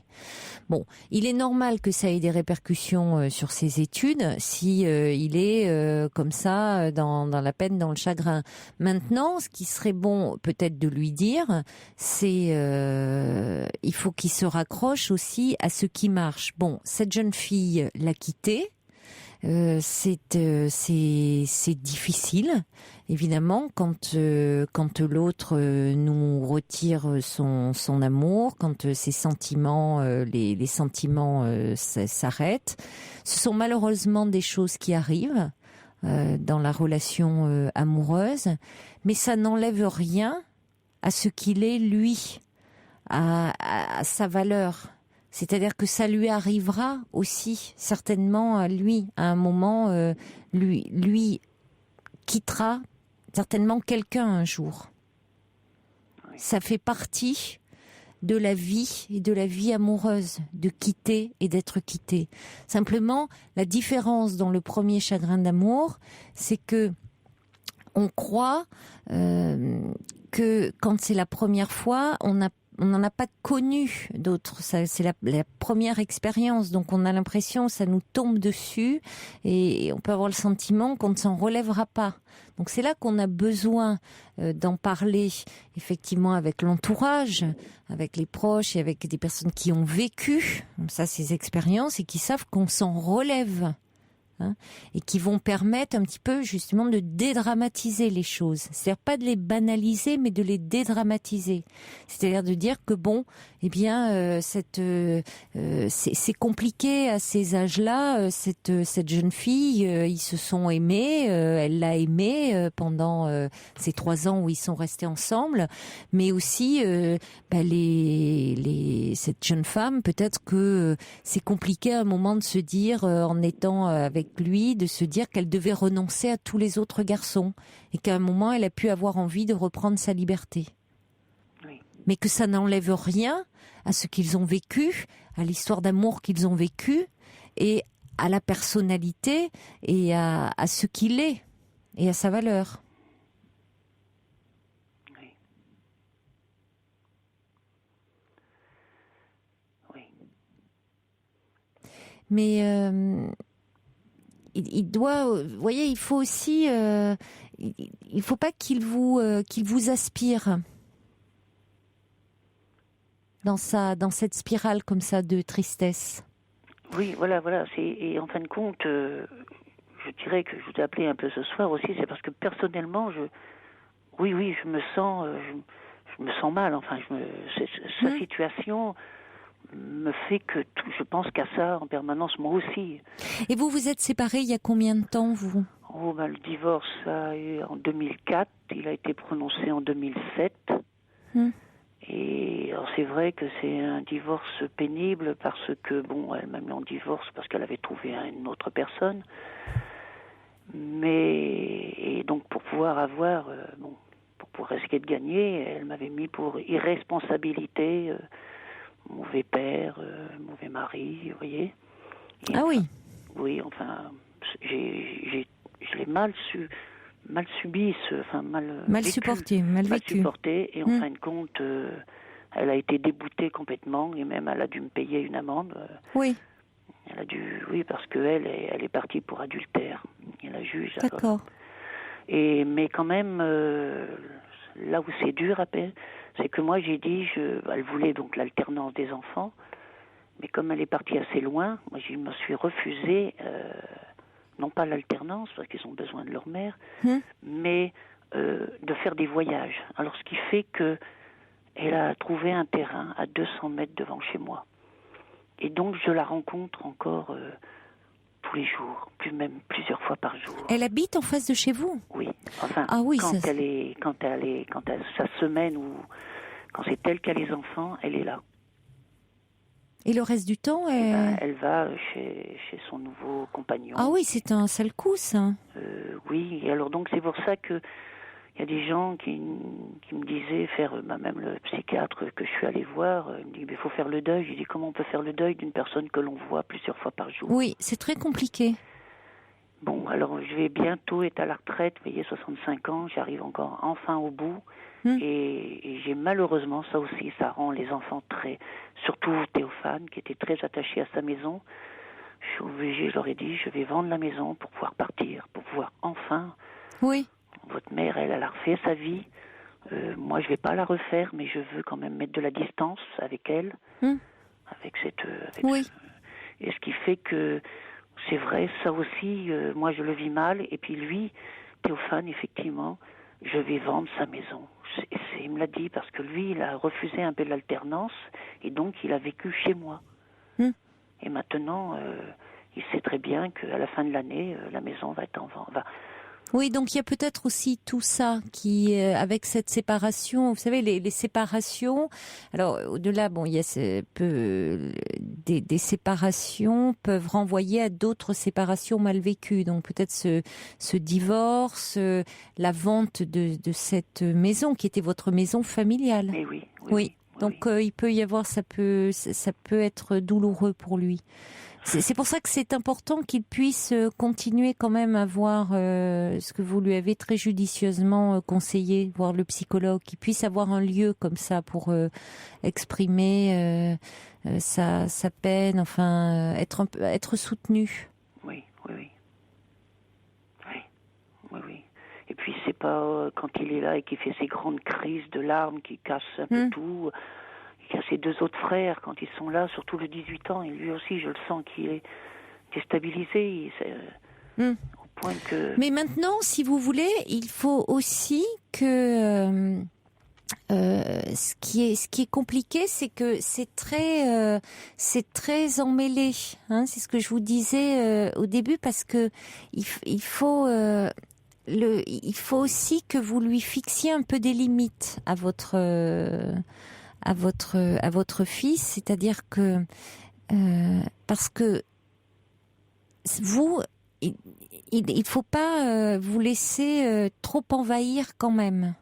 Bon, il est normal que ça ait des répercussions sur ses études si il est comme ça dans la peine, dans le chagrin. Maintenant, ce qui serait bon peut-être de lui dire, c'est il faut qu'il se raccroche aussi à ce qui marche. Bon, cette jeune fille l'a quitté. C'est difficile, évidemment, quand l'autre nous retire son amour, quand ces sentiments, les sentiments s'arrêtent. Ce sont malheureusement des choses qui arrivent dans la relation amoureuse, mais ça n'enlève rien à ce qu'il est lui, à sa valeur. C'est-à-dire que ça lui arrivera aussi, certainement, à lui, à un moment, lui quittera certainement quelqu'un un jour. Ça fait partie de la vie et de la vie amoureuse, de quitter et d'être quitté. Simplement, la différence dans le premier chagrin d'amour, c'est que on croit que quand c'est la première fois, on n'en a pas connu d'autres. Ça, c'est la première expérience, donc on a l'impression que ça nous tombe dessus et on peut avoir le sentiment qu'on ne s'en relèvera pas. Donc c'est là qu'on a besoin d'en parler effectivement avec l'entourage, avec les proches et avec des personnes qui ont vécu comme ça ces expériences et qui savent qu'on s'en relève. Et qui vont permettre un petit peu justement de dédramatiser les choses. C'est-à-dire pas de les banaliser, mais de les dédramatiser. C'est-à-dire de dire que c'est compliqué à ces âges-là. Cette jeune fille, ils se sont aimés, elle l'a aimé pendant ces 3 ans où ils sont restés ensemble, mais aussi cette jeune femme, peut-être que c'est compliqué à un moment de se dire en étant avec lui, de se dire qu'elle devait renoncer à tous les autres garçons et qu'à un moment elle a pu avoir envie de reprendre sa liberté. Oui. Mais que ça n'enlève rien à ce qu'ils ont vécu, à l'histoire d'amour qu'ils ont vécu et à la personnalité et à ce qu'il est et à sa valeur. Oui. Oui. Mais il doit, vous voyez, il faut aussi, il faut pas qu'il vous aspire dans cette spirale comme ça de tristesse. Oui, voilà. Et en fin de compte, je dirais que je vous ai appelé un peu ce soir aussi, c'est parce que personnellement, je me sens mal. Enfin, sa situation me fait que je pense qu'à ça en permanence, moi aussi. Et vous vous êtes séparés il y a combien de temps, vous? Le divorce a eu en 2004, il a été prononcé en 2007. Et alors c'est vrai que c'est un divorce pénible parce que, elle m'a mis en divorce parce qu'elle avait trouvé une autre personne. Et donc pour pouvoir pour pouvoir risquer de gagner, elle m'avait mis pour irresponsabilité, mauvais père, mauvais mari, vous voyez. Et oui. Oui, je l'ai mal subi, mal supporté. Et en fin de compte, elle a été déboutée complètement et même elle a dû me payer une amende. Oui. Parce qu'elle est partie pour adultère. Et la juge. D'accord. Mais quand même, là où c'est dur, c'est que moi j'ai dit, elle voulait donc l'alternance des enfants, mais comme elle est partie assez loin, moi je me suis refusé. Non pas l'alternance, parce qu'ils ont besoin de leur mère, mais de faire des voyages. Alors, ce qui fait que elle a trouvé un terrain à 200 mètres devant chez moi. Et donc, je la rencontre encore tous les jours, même plusieurs fois par jour. Elle habite en face de chez vous? Oui. Quand sa semaine ou quand c'est elle qui a les enfants, elle est là. Et le reste du temps, elle va chez son nouveau compagnon. Ah oui, c'est un sale coup, ça. Oui, et alors donc c'est pour ça que il y a des gens qui me disaient même le psychiatre que je suis allé voir, il me dit il faut faire le deuil. J'ai dit comment on peut faire le deuil d'une personne que l'on voit plusieurs fois par jour? Oui, c'est très compliqué. Alors je vais bientôt être à la retraite, vous voyez, 65 ans, j'arrive encore enfin au bout. Et j'ai malheureusement, ça aussi, ça rend les enfants surtout Théophane, qui était très attaché à sa maison. Je suis obligée, je leur ai dit, je vais vendre la maison pour pouvoir partir, pour pouvoir enfin... Oui. Votre mère, elle a refait sa vie. Moi, je vais pas la refaire, mais je veux quand même mettre de la distance avec elle. Avec cette... Et ce qui fait que, c'est vrai, ça aussi, moi, je le vis mal. Et puis lui, Théophane, effectivement, je vais vendre sa maison. Il me l'a dit parce que lui, il a refusé un peu l'alternance et donc il a vécu chez moi. Et maintenant, il sait très bien qu'à la fin de l'année, la maison va être en vente. Oui, donc il y a peut-être aussi tout ça qui, avec cette séparation, vous savez, les séparations. Alors au-delà, il y a des séparations peuvent renvoyer à d'autres séparations mal vécues. Donc peut-être ce divorce, la vente de cette maison qui était votre maison familiale. Mais oui. Donc il peut y avoir, ça peut être douloureux pour lui. C'est pour ça que c'est important qu'il puisse continuer quand même à voir ce que vous lui avez très judicieusement conseillé, voir le psychologue, qu'il puisse avoir un lieu comme ça pour exprimer sa peine, être soutenu. Oui. Et puis c'est pas quand il est là et qu'il fait ses grandes crises de larmes, qu'il casse un peu tout. Il y a ses deux autres frères, quand ils sont là, surtout le 18 ans, et lui aussi, je le sens qu'il est déstabilisé, au point que... Mais maintenant, si vous voulez, il faut aussi que... ce qui est compliqué, c'est que c'est très emmêlé. C'est ce que je vous disais au début, parce que il faut aussi que vous lui fixiez un peu des limites à votre fils, c'est-à-dire que parce que vous, il faut pas vous laisser trop envahir quand même.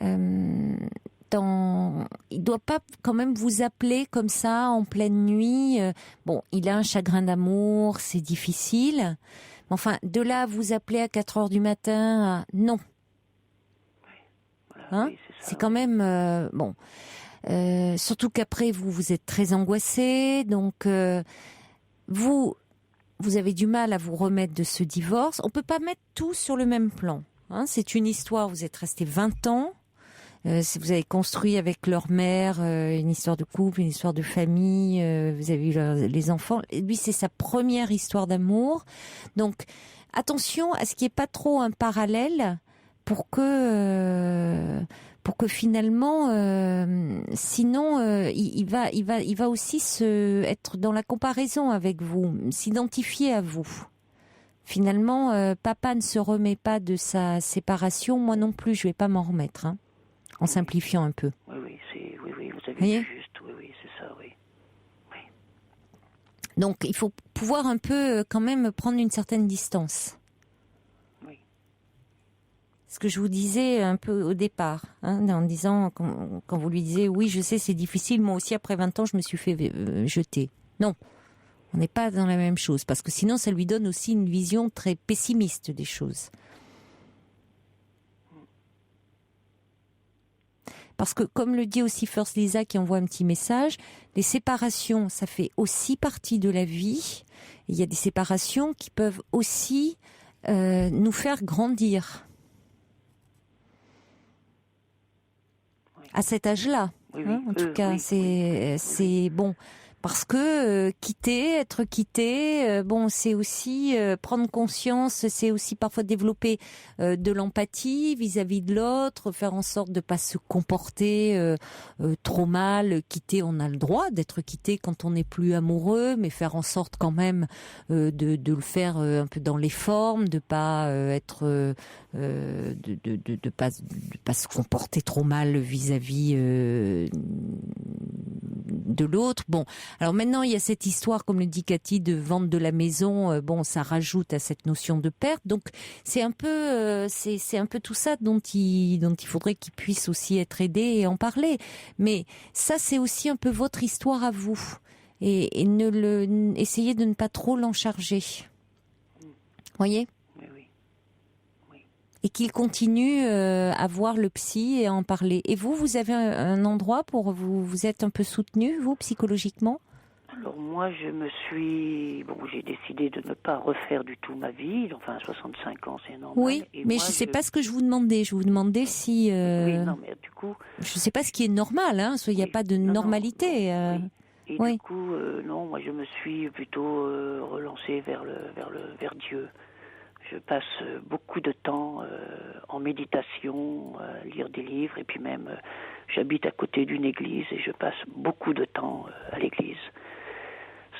Il doit pas quand même vous appeler comme ça en pleine nuit. Il a un chagrin d'amour, c'est difficile. Enfin, de là à vous appeler à 4h du matin, non. C'est quand même surtout qu'après vous êtes très angoissé, donc vous avez du mal à vous remettre de ce divorce. On peut pas mettre tout sur le même plan. C'est une histoire. Vous êtes resté 20 ans. Vous avez construit avec leur mère une histoire de couple, une histoire de famille. Vous avez eu les enfants. Et lui, c'est sa première histoire d'amour. Donc attention à ce qu'il n'y ait pas trop un parallèle pour que pour que finalement, sinon, il va aussi être dans la comparaison avec vous, s'identifier à vous. Finalement, papa ne se remet pas de sa séparation, moi non plus, je vais pas m'en remettre, hein, en simplifiant un peu. Oui, vous avez dit juste, oui, c'est ça, oui. Donc, il faut pouvoir un peu, quand même, prendre une certaine distance. Oui. Ce que je vous disais un peu au départ, hein, en disant, quand vous lui disiez, oui, je sais, c'est difficile, moi aussi, après 20 ans, je me suis fait jeter. Non, on n'est pas dans la même chose, parce que sinon, ça lui donne aussi une vision très pessimiste des choses. Parce que, comme le dit aussi First Lisa qui envoie un petit message, les séparations, ça fait aussi partie de la vie. Il y a des séparations qui peuvent aussi nous faire grandir. À cet âge-là, en tout cas, c'est bon. Parce que être quitté, bon, c'est aussi prendre conscience, c'est aussi parfois développer de l'empathie vis-à-vis de l'autre, faire en sorte de pas se comporter trop mal. Quitter, on a le droit d'être quitté quand on n'est plus amoureux, mais faire en sorte quand même de le faire un peu dans les formes, de pas être de pas se comporter trop mal vis-à-vis de l'autre. Bon, alors maintenant il y a cette histoire, comme le dit Cathy, de vente de la maison. Bon, ça rajoute à cette notion de perte. Donc c'est un peu tout ça dont il faudrait qu'il puisse aussi être aidé et en parler. Mais ça, c'est aussi un peu votre histoire à vous, et essayez de ne pas trop l'en charger. Voyez. Et qu'il continue à voir le psy et à en parler. Et vous avez un endroit pour vous êtes un peu soutenu, vous, psychologiquement? Alors moi, j'ai décidé de ne pas refaire du tout ma vie. Enfin, 65 ans, c'est normal. Oui, et mais moi, je ne sais pas ce que je vous demandais. Je vous demandais si... Oui, non, mais du coup... Je ne sais pas ce qui est normal, hein. Il n'y a pas de normalité. Oui. Et du coup, non, moi je me suis plutôt relancée vers Dieu. Je passe beaucoup de temps en méditation, à lire des livres, et puis même j'habite à côté d'une église et je passe beaucoup de temps à l'église.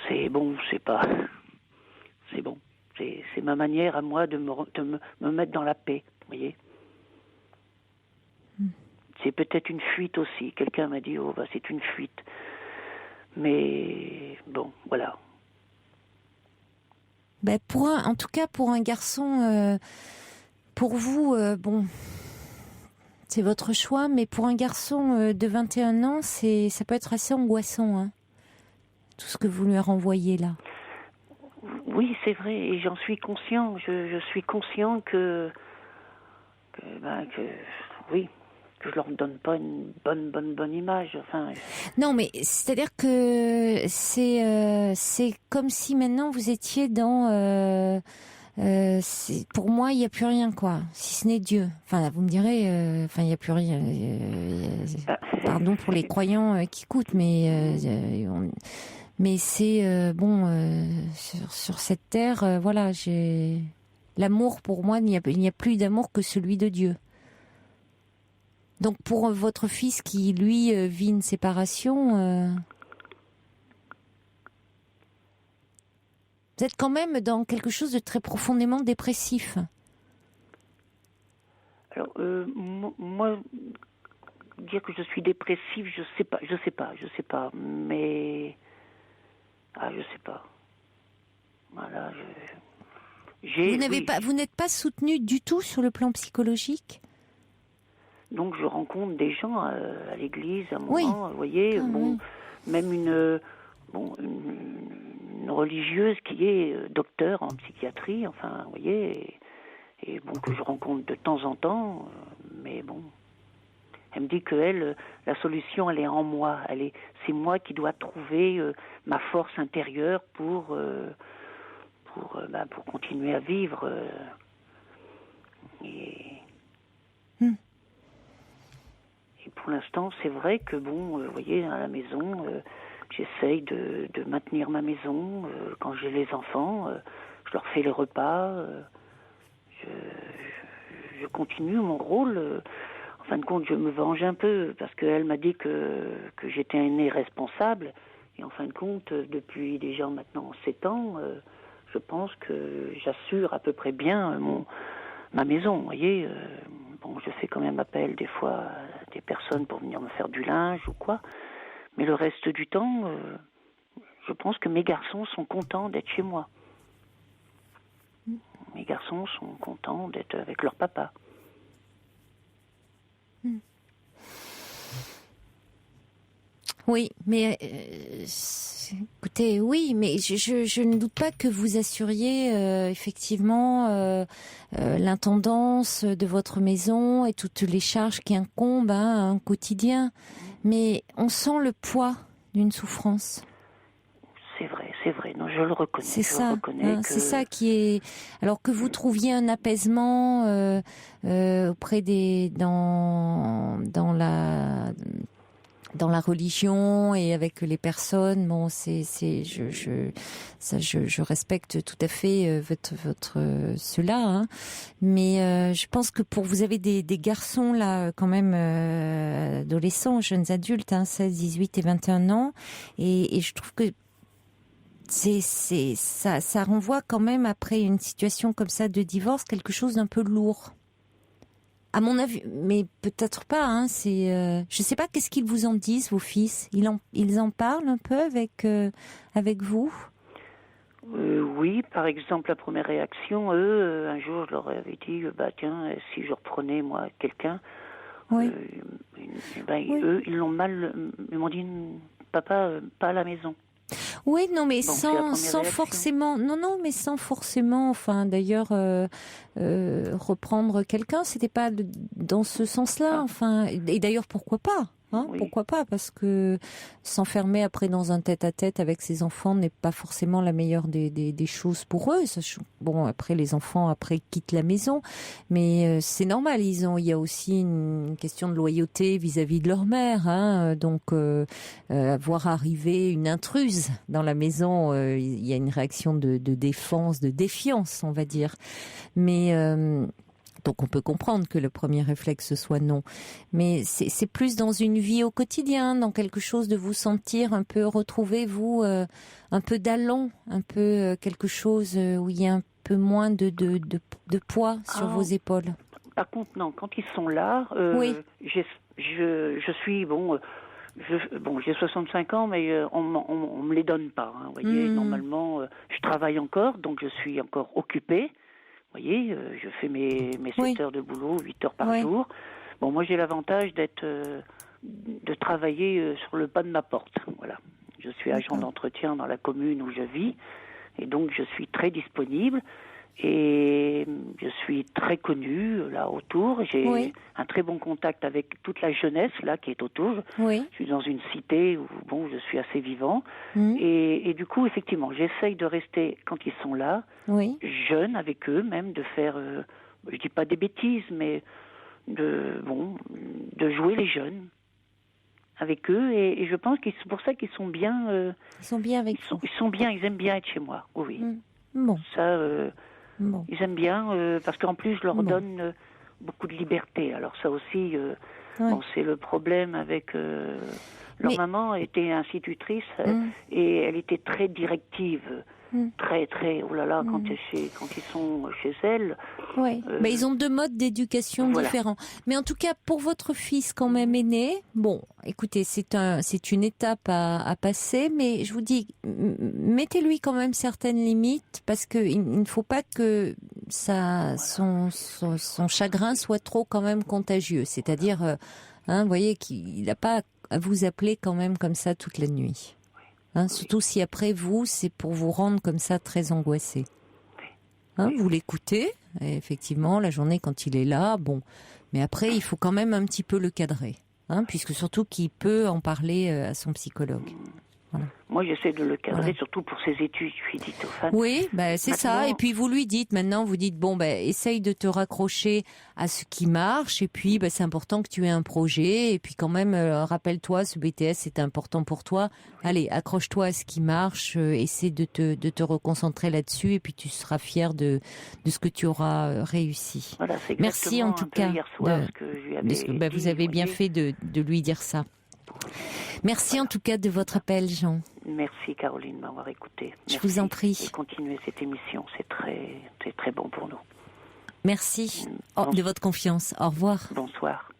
C'est bon, c'est ma manière à moi de me mettre dans la paix, vous voyez. C'est peut-être une fuite aussi. Quelqu'un m'a dit, c'est une fuite. Mais bon, voilà. Ben en tout cas, pour un garçon, pour vous, bon, c'est votre choix, mais pour un garçon de 21 ans, ça peut être assez angoissant, hein, tout ce que vous lui renvoyez là. Oui, c'est vrai, et j'en suis conscient. Je suis conscient que oui, que je leur donne pas une bonne image. Enfin. Non, mais c'est-à-dire que c'est comme si maintenant vous étiez dans. Pour moi, il n'y a plus rien, quoi, si ce n'est Dieu. Enfin, vous me direz, il n'y a plus rien. Pardon pour les croyants qui écoutent, mais c'est bon sur cette terre. Voilà, l'amour pour moi, il n'y a plus d'amour que celui de Dieu. Donc pour votre fils qui, lui, vit une séparation, vous êtes quand même dans quelque chose de très profondément dépressif. Alors, moi, dire que je suis dépressive, je sais pas, mais... je sais pas. Voilà, vous n'êtes pas soutenu du tout sur le plan psychologique ? Donc je rencontre des gens à l'église, à un moment, vous voyez, même une religieuse qui est docteur en psychiatrie, enfin, vous voyez, et bon, que je rencontre de temps en temps, mais bon, elle me dit que la solution, elle est en moi, c'est moi qui dois trouver ma force intérieure pour continuer à vivre, Et pour l'instant, c'est vrai que, vous voyez, à la maison, j'essaye de maintenir ma maison. Quand j'ai les enfants, je leur fais les repas. Je continue mon rôle En fin de compte, je me venge un peu parce qu'elle m'a dit que j'étais un irresponsable. Et en fin de compte, depuis déjà maintenant 7 ans, je pense que j'assure à peu près bien ma maison. Vous voyez, bon, je fais quand même appel des fois à des personnes pour venir me faire du linge ou quoi. Mais le reste du temps, je pense que mes garçons sont contents d'être chez moi. Mes garçons sont contents d'être avec leur papa. Oui, mais écoutez, oui, mais je ne doute pas que vous assuriez effectivement l'intendance de votre maison et toutes les charges qui incombent à un quotidien. Mais on sent le poids d'une souffrance. C'est vrai, non, je le reconnais. C'est ça, reconnais c'est ça qui est. Alors que vous trouviez un apaisement auprès dans la religion et avec les personnes, bon, je respecte tout à fait votre cela, hein. Mais je pense que vous avez des garçons là, quand même adolescents, jeunes adultes, hein, 16, 18 et 21 ans, et je trouve que ça renvoie quand même après une situation comme ça de divorce quelque chose d'un peu lourd. À mon avis, mais peut-être pas. Hein, je sais pas. Qu'est-ce qu'ils vous en disent, vos fils ? Ils en parlent un peu avec vous ? Oui, par exemple, la première réaction, eux, un jour, je leur avais dit, tiens, si je reprenais moi quelqu'un, oui. Oui. Eux, ils l'ont mal. Ils m'ont dit, papa, pas à la maison. Oui, non, mais bon, sans forcément, non, mais sans forcément, enfin, d'ailleurs, reprendre quelqu'un, c'était pas dans ce sens-là, enfin, et d'ailleurs, pourquoi pas, hein, oui. Pourquoi pas, parce que s'enfermer après dans un tête-à-tête avec ses enfants n'est pas forcément la meilleure des choses pour eux. Bon, après, les enfants, quittent la maison, mais c'est normal, il y a aussi une question de loyauté vis-à-vis de leur mère, hein, donc voir arriver une intruse dans la maison, il y a une réaction de défense, de défiance, on va dire, mais donc on peut comprendre que le premier réflexe soit non. Mais c'est plus dans une vie au quotidien, dans quelque chose de vous sentir un peu retrouver, vous, un peu d'allant, un peu quelque chose où il y a un peu moins de poids sur vos épaules. Par contre, non, quand ils sont là, oui. je suis, j'ai 65 ans, mais on me les donne pas. Hein, vous voyez, normalement, je travaille encore, donc je suis encore occupée. Vous voyez, je fais mes 7 heures de boulot, 8 heures par jour. Bon, moi, j'ai l'avantage de travailler sur le pas de ma porte. Voilà. Je suis agent d'entretien dans la commune où je vis, et donc je suis très disponible. Et je suis très connue là autour. J'ai un très bon contact avec toute la jeunesse là qui est autour. Je suis dans une cité où je suis assez vivant. Et du coup, effectivement, j'essaye de rester quand ils sont là, jeune avec eux, même de faire, je dis pas des bêtises, mais de jouer les jeunes avec eux. Et je pense que c'est pour ça qu'ils sont bien. Ils sont bien avec vous. Ils sont bien. Ils aiment bien être chez moi. Oui. Bon. Ça. Ils aiment bien parce qu'en plus je leur donne beaucoup de liberté. Alors ça aussi, c'est le problème avec leur maman était institutrice et elle était très directive, très oh là là quand ils sont chez elle. Mais ils ont 2 modes d'éducation différents. Mais en tout cas pour votre fils quand même aîné, bon, écoutez, c'est une étape à passer, mais je vous dis, mettez-lui quand même certaines limites parce que il ne faut pas que son chagrin soit trop quand même contagieux. C'est-à-dire, vous voyez qu'il n'a pas à vous appeler quand même comme ça toute la nuit. Surtout si après vous, c'est pour vous rendre comme ça très angoissé. Vous l'écoutez, et effectivement, la journée quand il est là, bon. Mais après, il faut quand même un petit peu le cadrer. Puisque surtout qu'il peut en parler à son psychologue. Voilà. Moi, j'essaie de le cadrer, Voilà. surtout pour ses études. Je suis dictophane. Oui, c'est ça. Maintenant- Et puis vous lui dites, maintenant, vous dites, essaye de te raccrocher à ce qui marche. Et puis, c'est important que tu aies un projet. Et puis quand même, rappelle-toi, ce BTS, c'est important pour toi. Allez, accroche-toi à ce qui marche. Essaie de te reconcentrer là-dessus. Et puis tu seras fier de ce que tu auras réussi. Voilà, c'est Merci en exactement tout un peu cas. hier soir ce que je lui avais dit, Vous avez bien voyez. fait de lui dire ça. Merci en tout cas de votre appel, Jean. Merci Caroline de m'avoir écouté. Je Merci. vous en prie. Et continuez cette émission, c'est très bon pour nous. Merci de votre confiance. Au revoir. Bonsoir.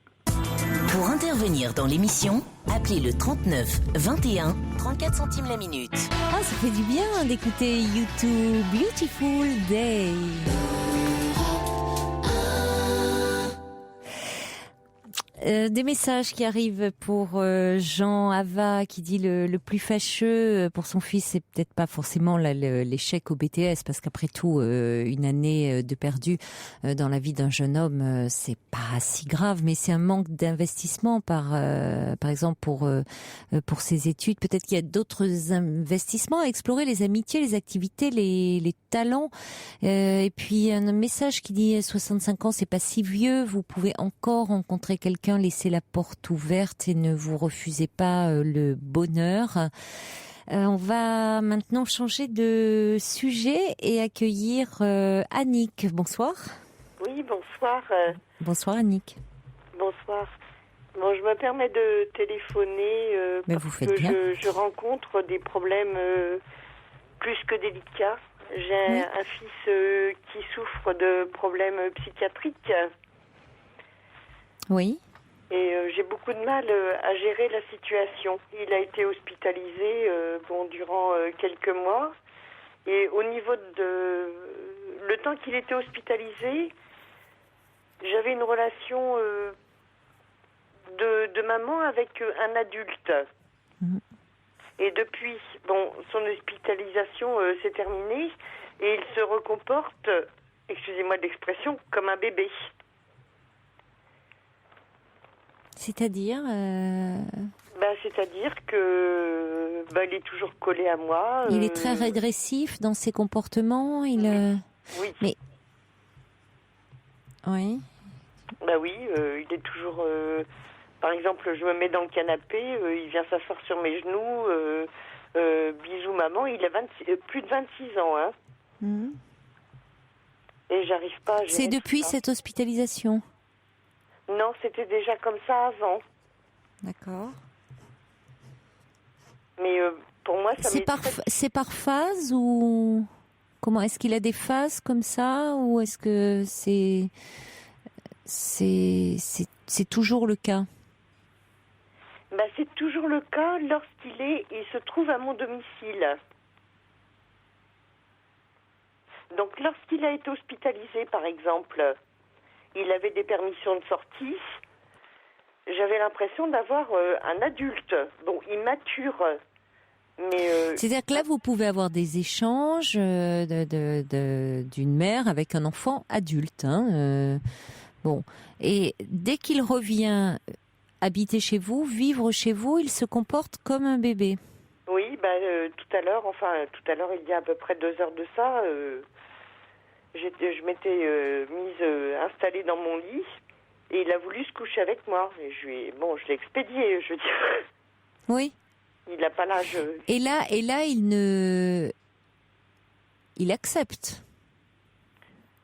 Pour intervenir dans l'émission, appelez le 39 21 34 centimes la minute. Ah, ça fait du bien d'écouter YouTube Beautiful Day. Des messages qui arrivent pour Jean Ava qui dit le plus fâcheux pour son fils, c'est peut-être pas forcément l'échec au BTS, parce qu'après tout, une année de perdu dans la vie d'un jeune homme, c'est pas si grave, mais c'est un manque d'investissement par exemple pour ses études. Peut-être qu'il y a d'autres investissements à explorer, les amitiés, les activités, les talents. Et puis un message qui dit 65 ans, c'est pas si vieux, vous pouvez encore rencontrer quelqu'un, laissez la porte ouverte et ne vous refusez pas le bonheur. On va maintenant changer de sujet et accueillir Annick. Bonsoir. Oui, bonsoir. Bonsoir Annick. Bonsoir. Bon, je me permets de téléphoner Mais parce vous faites que bien. je rencontre des problèmes plus que délicats. J'ai Oui. un fils qui souffre de problèmes psychiatriques Oui. et j'ai beaucoup de mal à gérer la situation. Il a été hospitalisé durant quelques mois et au niveau de le temps qu'il était hospitalisé, j'avais une relation de maman avec un adulte. Mhm. Et depuis, son hospitalisation s'est terminée et il se recomporte, excusez-moi de l'expression, comme un bébé. C'est-à-dire C'est-à-dire que il est toujours collé à moi. il est très régressif dans ses comportements. Oui. Mais oui. Il est toujours... par exemple, je me mets dans le canapé, il vient s'asseoir sur mes genoux, bisous maman, il a plus de 26 ans, hein. Mhm. Et j'arrive pas à gérer C'est tout depuis ça. cette hospitalisation. Non, c'était déjà comme ça avant. D'accord. Mais pour moi, ça m'est... C'est par phase ou comment est-ce qu'il a des phases comme ça, ou est-ce que c'est toujours le cas? C'est toujours le cas il se trouve à mon domicile. Donc lorsqu'il a été hospitalisé, par exemple, il avait des permissions de sortie. J'avais l'impression d'avoir un adulte, immature. Mais C'est-à-dire que là, vous pouvez avoir des échanges d'une mère avec un enfant adulte. Et dès qu'il revient habiter chez vous, vivre chez vous, il se comporte comme un bébé. oui, tout à l'heure, il y a à peu près 2 heures de ça, je m'étais installée dans mon lit et il a voulu se coucher avec moi. Et je l'ai expédié, je veux dire. Oui. Il n'a pas l'âge. Et là, il accepte.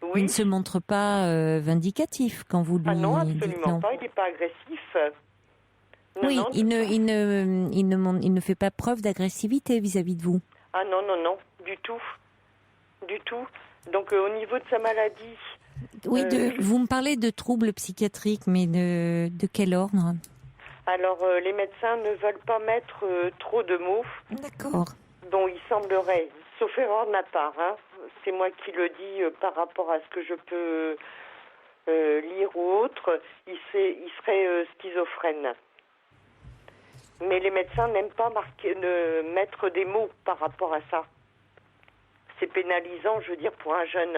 Oui. Il ne se montre pas vindicatif quand vous lui Ah non, dites absolument non. pas. Il n'est pas agressif. Non, Oui, non, il ne fait pas preuve d'agressivité vis-à-vis de vous. Ah non, du tout. Du tout. Donc au niveau de sa maladie... Oui, vous me parlez de troubles psychiatriques, mais de quel ordre? Alors les médecins ne veulent pas mettre trop de mots. D'accord. Dont il semblerait, sauf erreur de ma part, hein, c'est moi qui le dis par rapport à ce que je peux lire ou autre, il serait schizophrène. Mais les médecins n'aiment pas mettre des mots par rapport à ça. C'est pénalisant, je veux dire, pour un jeune.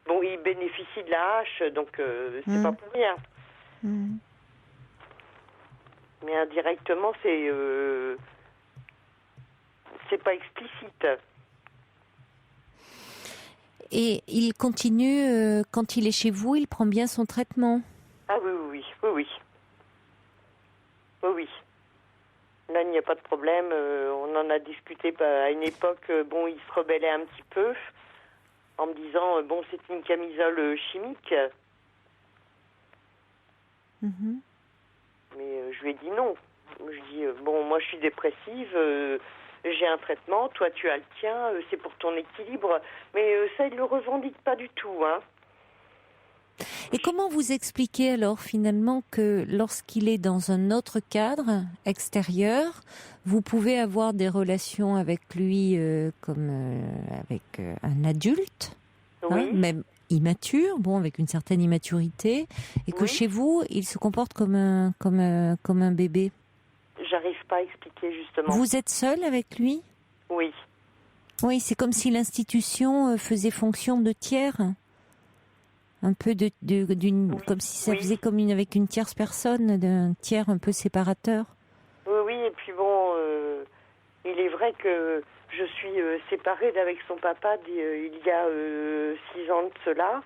Il bénéficie de la hache, donc c'est pas pour rien. Mais indirectement, c'est pas explicite. Et il continue, quand il est chez vous, il prend bien son traitement? Ah oui, oui, oui, oui. Oui, oui. Là, il n'y a pas de problème. On en a discuté à une époque. Bon, il se rebellait un petit peu en me disant, bon, c'est une camisole chimique. Mhm. Mais je lui ai dit non. Je dis, bon, moi, je suis dépressive. J'ai un traitement. Toi, tu as le tien. C'est pour ton équilibre. Mais ça, il ne le revendique pas du tout, hein. Et comment vous expliquez alors finalement que lorsqu'il est dans un autre cadre extérieur, vous pouvez avoir des relations avec lui comme avec un adulte, Oui. même immature, bon, avec une certaine immaturité, et que Oui. chez vous, il se comporte comme un bébé? J'arrive pas à expliquer, justement. Vous êtes seule avec lui? Oui. Oui, c'est comme si l'institution faisait fonction de tiers. Un peu d'une, comme si ça faisait comme avec une tierce personne, d'un tiers un peu séparateur. Oui, oui, et puis bon, il est vrai que je suis séparée d'avec son papa il y a 6 ans de cela,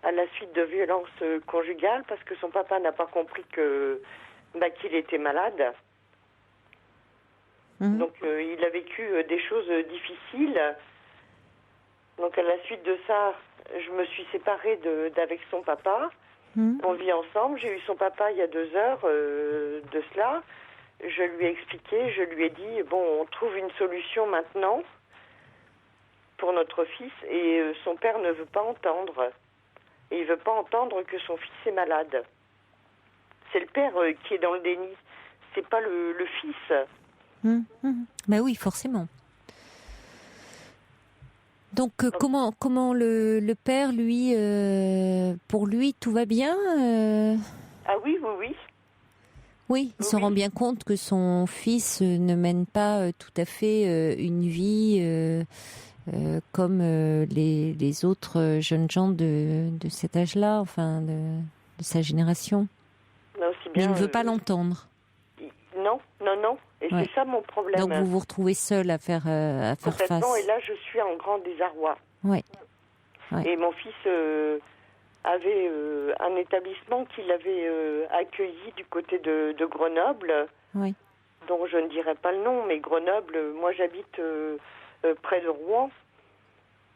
à la suite de violences conjugales, parce que son papa n'a pas compris qu'il était malade. Donc il a vécu des choses difficiles. Donc à la suite de ça, je me suis séparée d'avec son papa. On vit ensemble. J'ai eu son papa il y a 2 heures de cela. Je lui ai expliqué, je lui ai dit, bon, on trouve une solution maintenant pour notre fils. Et son père ne veut pas entendre. Et il ne veut pas entendre que son fils est malade. C'est le père qui est dans le déni. C'est pas le fils. Ben oui, forcément. Donc comment le père, lui, pour lui, tout va bien Ah oui, oui, oui. Oui, il se rend bien compte que son fils ne mène pas tout à fait une vie comme les autres jeunes gens de cet âge-là, enfin de sa génération. Mais aussi Mais bien, il ne veut pas l'entendre. Non, non, non. Et Ouais. c'est ça mon problème. Donc vous vous retrouvez seul à faire Complètement, face. et là je suis en grand désarroi. Ouais. Ouais. Et mon fils avait un établissement qu'il avait accueilli du côté de Grenoble, Oui. dont je ne dirai pas le nom, mais Grenoble, moi j'habite près de Rouen.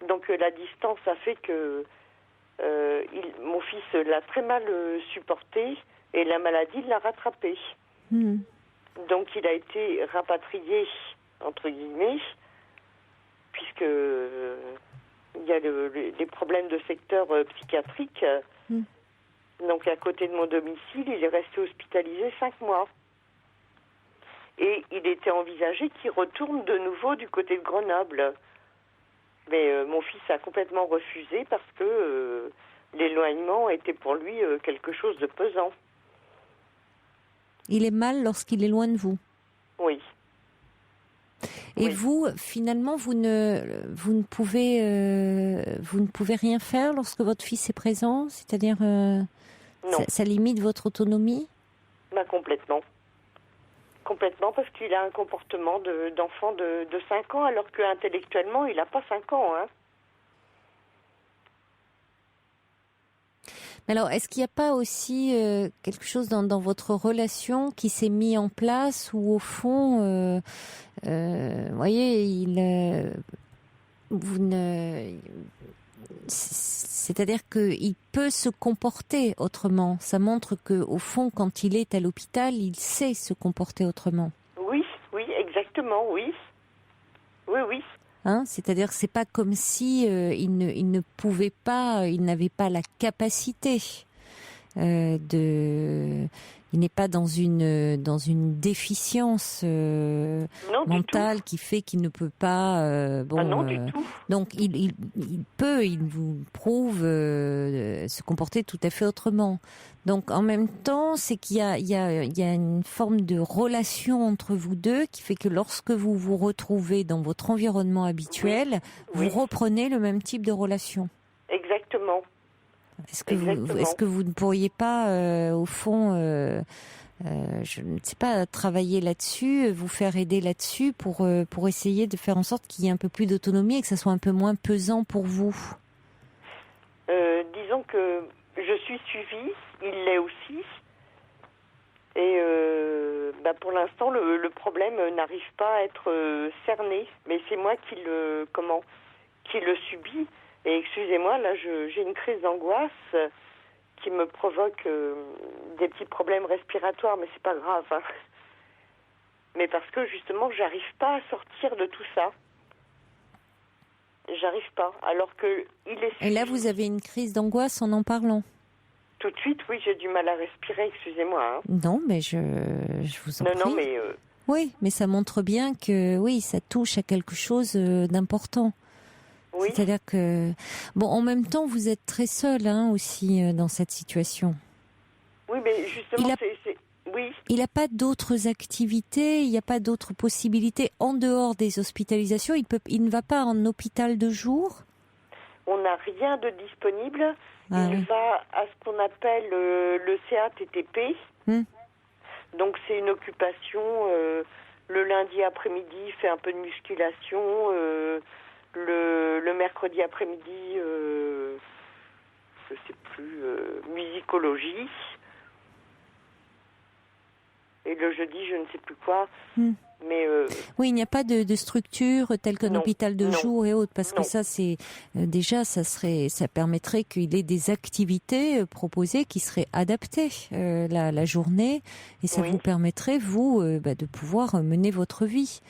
Donc la distance a fait que mon fils l'a très mal supporté et la maladie l'a rattrapé. Donc il a été rapatrié, entre guillemets, puisque il y a des problèmes de secteur psychiatrique. Donc à côté de mon domicile, il est resté hospitalisé 5 mois. Et il était envisagé qu'il retourne de nouveau du côté de Grenoble. Mais mon fils a complètement refusé parce que l'éloignement était pour lui quelque chose de pesant. Il est mal lorsqu'il est loin de vous. Oui. Et Oui. vous, finalement, vous ne pouvez rien faire lorsque votre fils est présent, c'est-à-dire ça limite votre autonomie. Complètement. Complètement, parce qu'il a un comportement d'enfant de 5 ans, alors qu'intellectuellement, il n'a pas 5 ans. Hein. Mais alors, est-ce qu'il n'y a pas aussi quelque chose dans votre relation qui s'est mis en place où, au fond, vous voyez, c'est-à-dire qu'il peut se comporter autrement. Ça montre que, au fond, quand il est à l'hôpital, il sait se comporter autrement. Oui, oui, exactement, oui. Oui, oui. C'est-à-dire que c'est pas comme si il ne pouvait pas, il n'avait pas la capacité il n'est pas dans une déficience mentale qui fait qu'il ne peut pas. Non, du tout. Donc il vous prouve se comporter tout à fait autrement. Donc en même temps, c'est qu'il y a une forme de relation entre vous deux qui fait que lorsque vous vous retrouvez dans votre environnement habituel, vous reprenez le même type de relation. Exactement. Est-ce que vous ne pourriez pas, au fond, je ne sais pas, travailler là-dessus, vous faire aider là-dessus pour essayer de faire en sorte qu'il y ait un peu plus d'autonomie et que ça soit un peu moins pesant pour vous? Disons que je suis suivie, il l'est aussi. Et pour l'instant, le problème n'arrive pas à être cerné. Mais c'est moi qui le subis. Et excusez-moi, là, j'ai une crise d'angoisse qui me provoque des petits problèmes respiratoires, mais c'est pas grave. Hein. Mais parce que justement, j'arrive pas à sortir de tout ça. J'arrive pas. Alors que il est. Et là, vous avez une crise d'angoisse en parlant? Tout de suite, oui, j'ai du mal à respirer. Excusez-moi. Hein. Non, mais je vous en prie. Non, mais. Oui, mais ça montre bien que oui, ça touche à quelque chose d'important. Oui. C'est-à-dire que, bon, en même temps, vous êtes très seul aussi dans cette situation. Oui, mais justement, oui. Il n'a pas d'autres activités, il n'y a pas d'autres possibilités en dehors des hospitalisations. Il ne va pas en hôpital de jour? On n'a rien de disponible. Il va à ce qu'on appelle le CATTP. Donc, c'est une occupation. Le lundi après-midi, il fait un peu de musculation. Le mercredi après-midi, je sais plus, musicologie. Et le jeudi, je ne sais plus quoi. Mais oui, il n'y a pas de structure telle qu'un hôpital de jour et autres, parce que ça, c'est déjà, ça permettrait qu'il ait des activités proposées qui seraient adaptées la journée, et ça vous permettrait vous de pouvoir mener votre vie.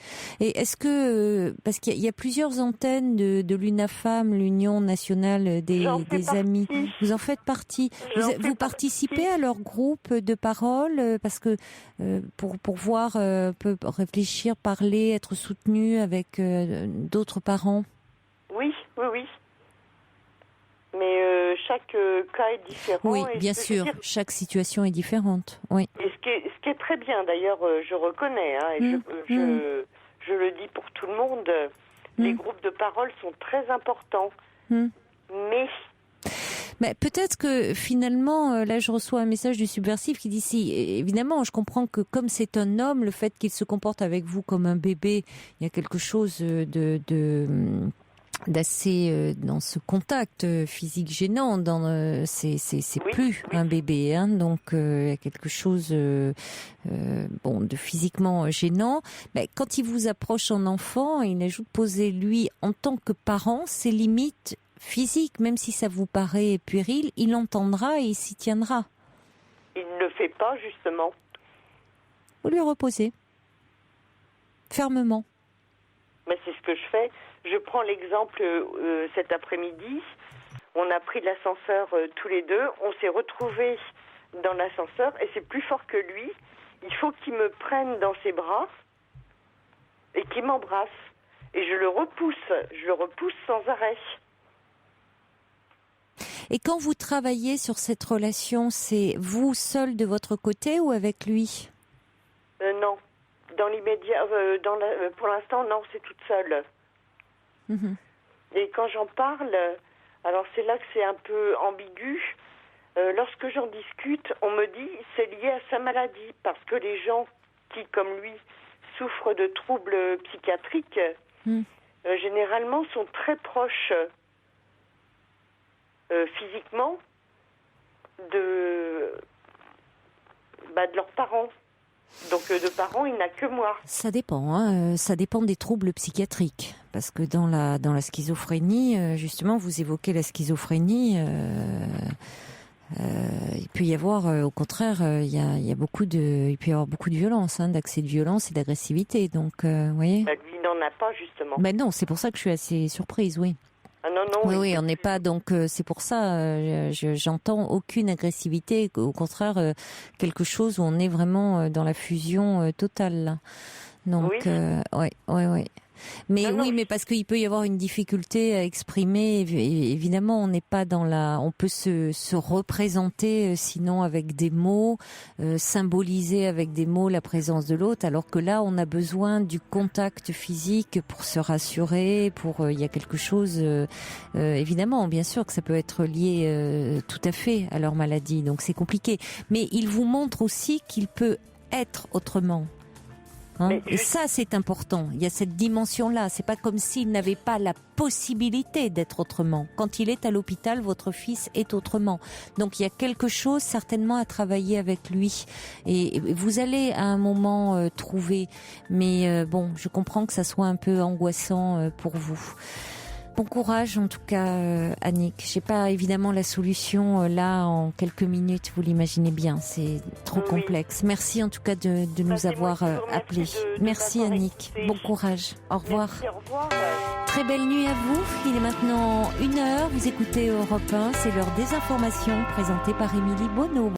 Et est-ce que parce qu'il y a plusieurs antennes de l'UNAFAM, l'Union nationale des amis, vous en faites partie. Vous participez à leur groupe de parole parce que pour voir peut réfléchir, parler, être soutenu avec d'autres parents? Oui. Mais chaque cas est différent. Oui, bien sûr, chaque situation est différente. Oui. Et ce qui est très bien, d'ailleurs, je reconnais, hein, et je le dis pour tout le monde, les groupes de parole sont très importants. Mais peut-être que finalement, là je reçois un message du subversif qui dit si, évidemment, je comprends que comme c'est un homme, le fait qu'il se comporte avec vous comme un bébé, il y a quelque chose d'assez dans ce contact physique gênant. C'est plus un bébé, hein, donc il y a quelque chose de physiquement gênant. Mais quand il vous approche en enfant, il ajoute poser lui en tant que parent ses limites physique, même si ça vous paraît puéril, il entendra et il s'y tiendra. Il ne le fait pas, justement. Vous lui reposez. Fermement. Mais c'est ce que je fais. Je prends l'exemple cet après-midi. On a pris l'ascenseur tous les deux. On s'est retrouvés dans l'ascenseur et c'est plus fort que lui. Il faut qu'il me prenne dans ses bras et qu'il m'embrasse. Et je le repousse sans arrêt. Et quand vous travaillez sur cette relation, c'est vous seul de votre côté ou avec lui? Non. Dans l'immédiat, pour l'instant, non, c'est toute seule. Et quand j'en parle, alors c'est là que c'est un peu ambigu. Lorsque j'en discute, on me dit c'est lié à sa maladie, parce que les gens qui, comme lui, souffrent de troubles psychiatriques, généralement sont très proches physiquement de leurs parents. Donc de parents, il n'a que moi. Ça dépend, hein. Ça dépend des troubles psychiatriques. Parce que dans la schizophrénie, justement, vous évoquez la schizophrénie, il peut y avoir, au contraire, il peut y avoir beaucoup de violence, hein, d'accès de violence et d'agressivité. Donc, vous voyez. Lui n'en a pas, justement. Ben non, c'est pour ça que je suis assez surprise, oui. Ah non, Oui, on n'est pas, donc c'est pour ça, j'entends aucune agressivité, au contraire, quelque chose où on est vraiment dans la fusion totale, là. Donc, oui. Mais Non, oui, mais parce qu'il peut y avoir une difficulté à exprimer. Évidemment, on n'est pas dans la. On peut se représenter, sinon avec des mots, symboliser avec des mots la présence de l'autre, alors que là, on a besoin du contact physique pour se rassurer. Il y a quelque chose. Évidemment, bien sûr que ça peut être lié tout à fait à leur maladie, donc c'est compliqué. Mais il vous montre aussi qu'il peut être autrement. Et ça, c'est important. Il y a cette dimension-là. C'est pas comme s'il n'avait pas la possibilité d'être autrement. Quand il est à l'hôpital, votre fils est autrement. Donc, il y a quelque chose certainement à travailler avec lui. Et vous allez à un moment trouver. Mais bon, je comprends que ça soit un peu angoissant pour vous. Bon courage en tout cas, Annick. J'ai pas évidemment la solution là en quelques minutes, vous l'imaginez bien, c'est trop complexe. Merci en tout cas de nous avoir appelés. Merci Annick, bon courage, au revoir. Merci, au revoir. Très belle nuit à vous, il est maintenant 1h, vous écoutez Europe 1, c'est l'heure des informations présentées par Émilie Bonneau.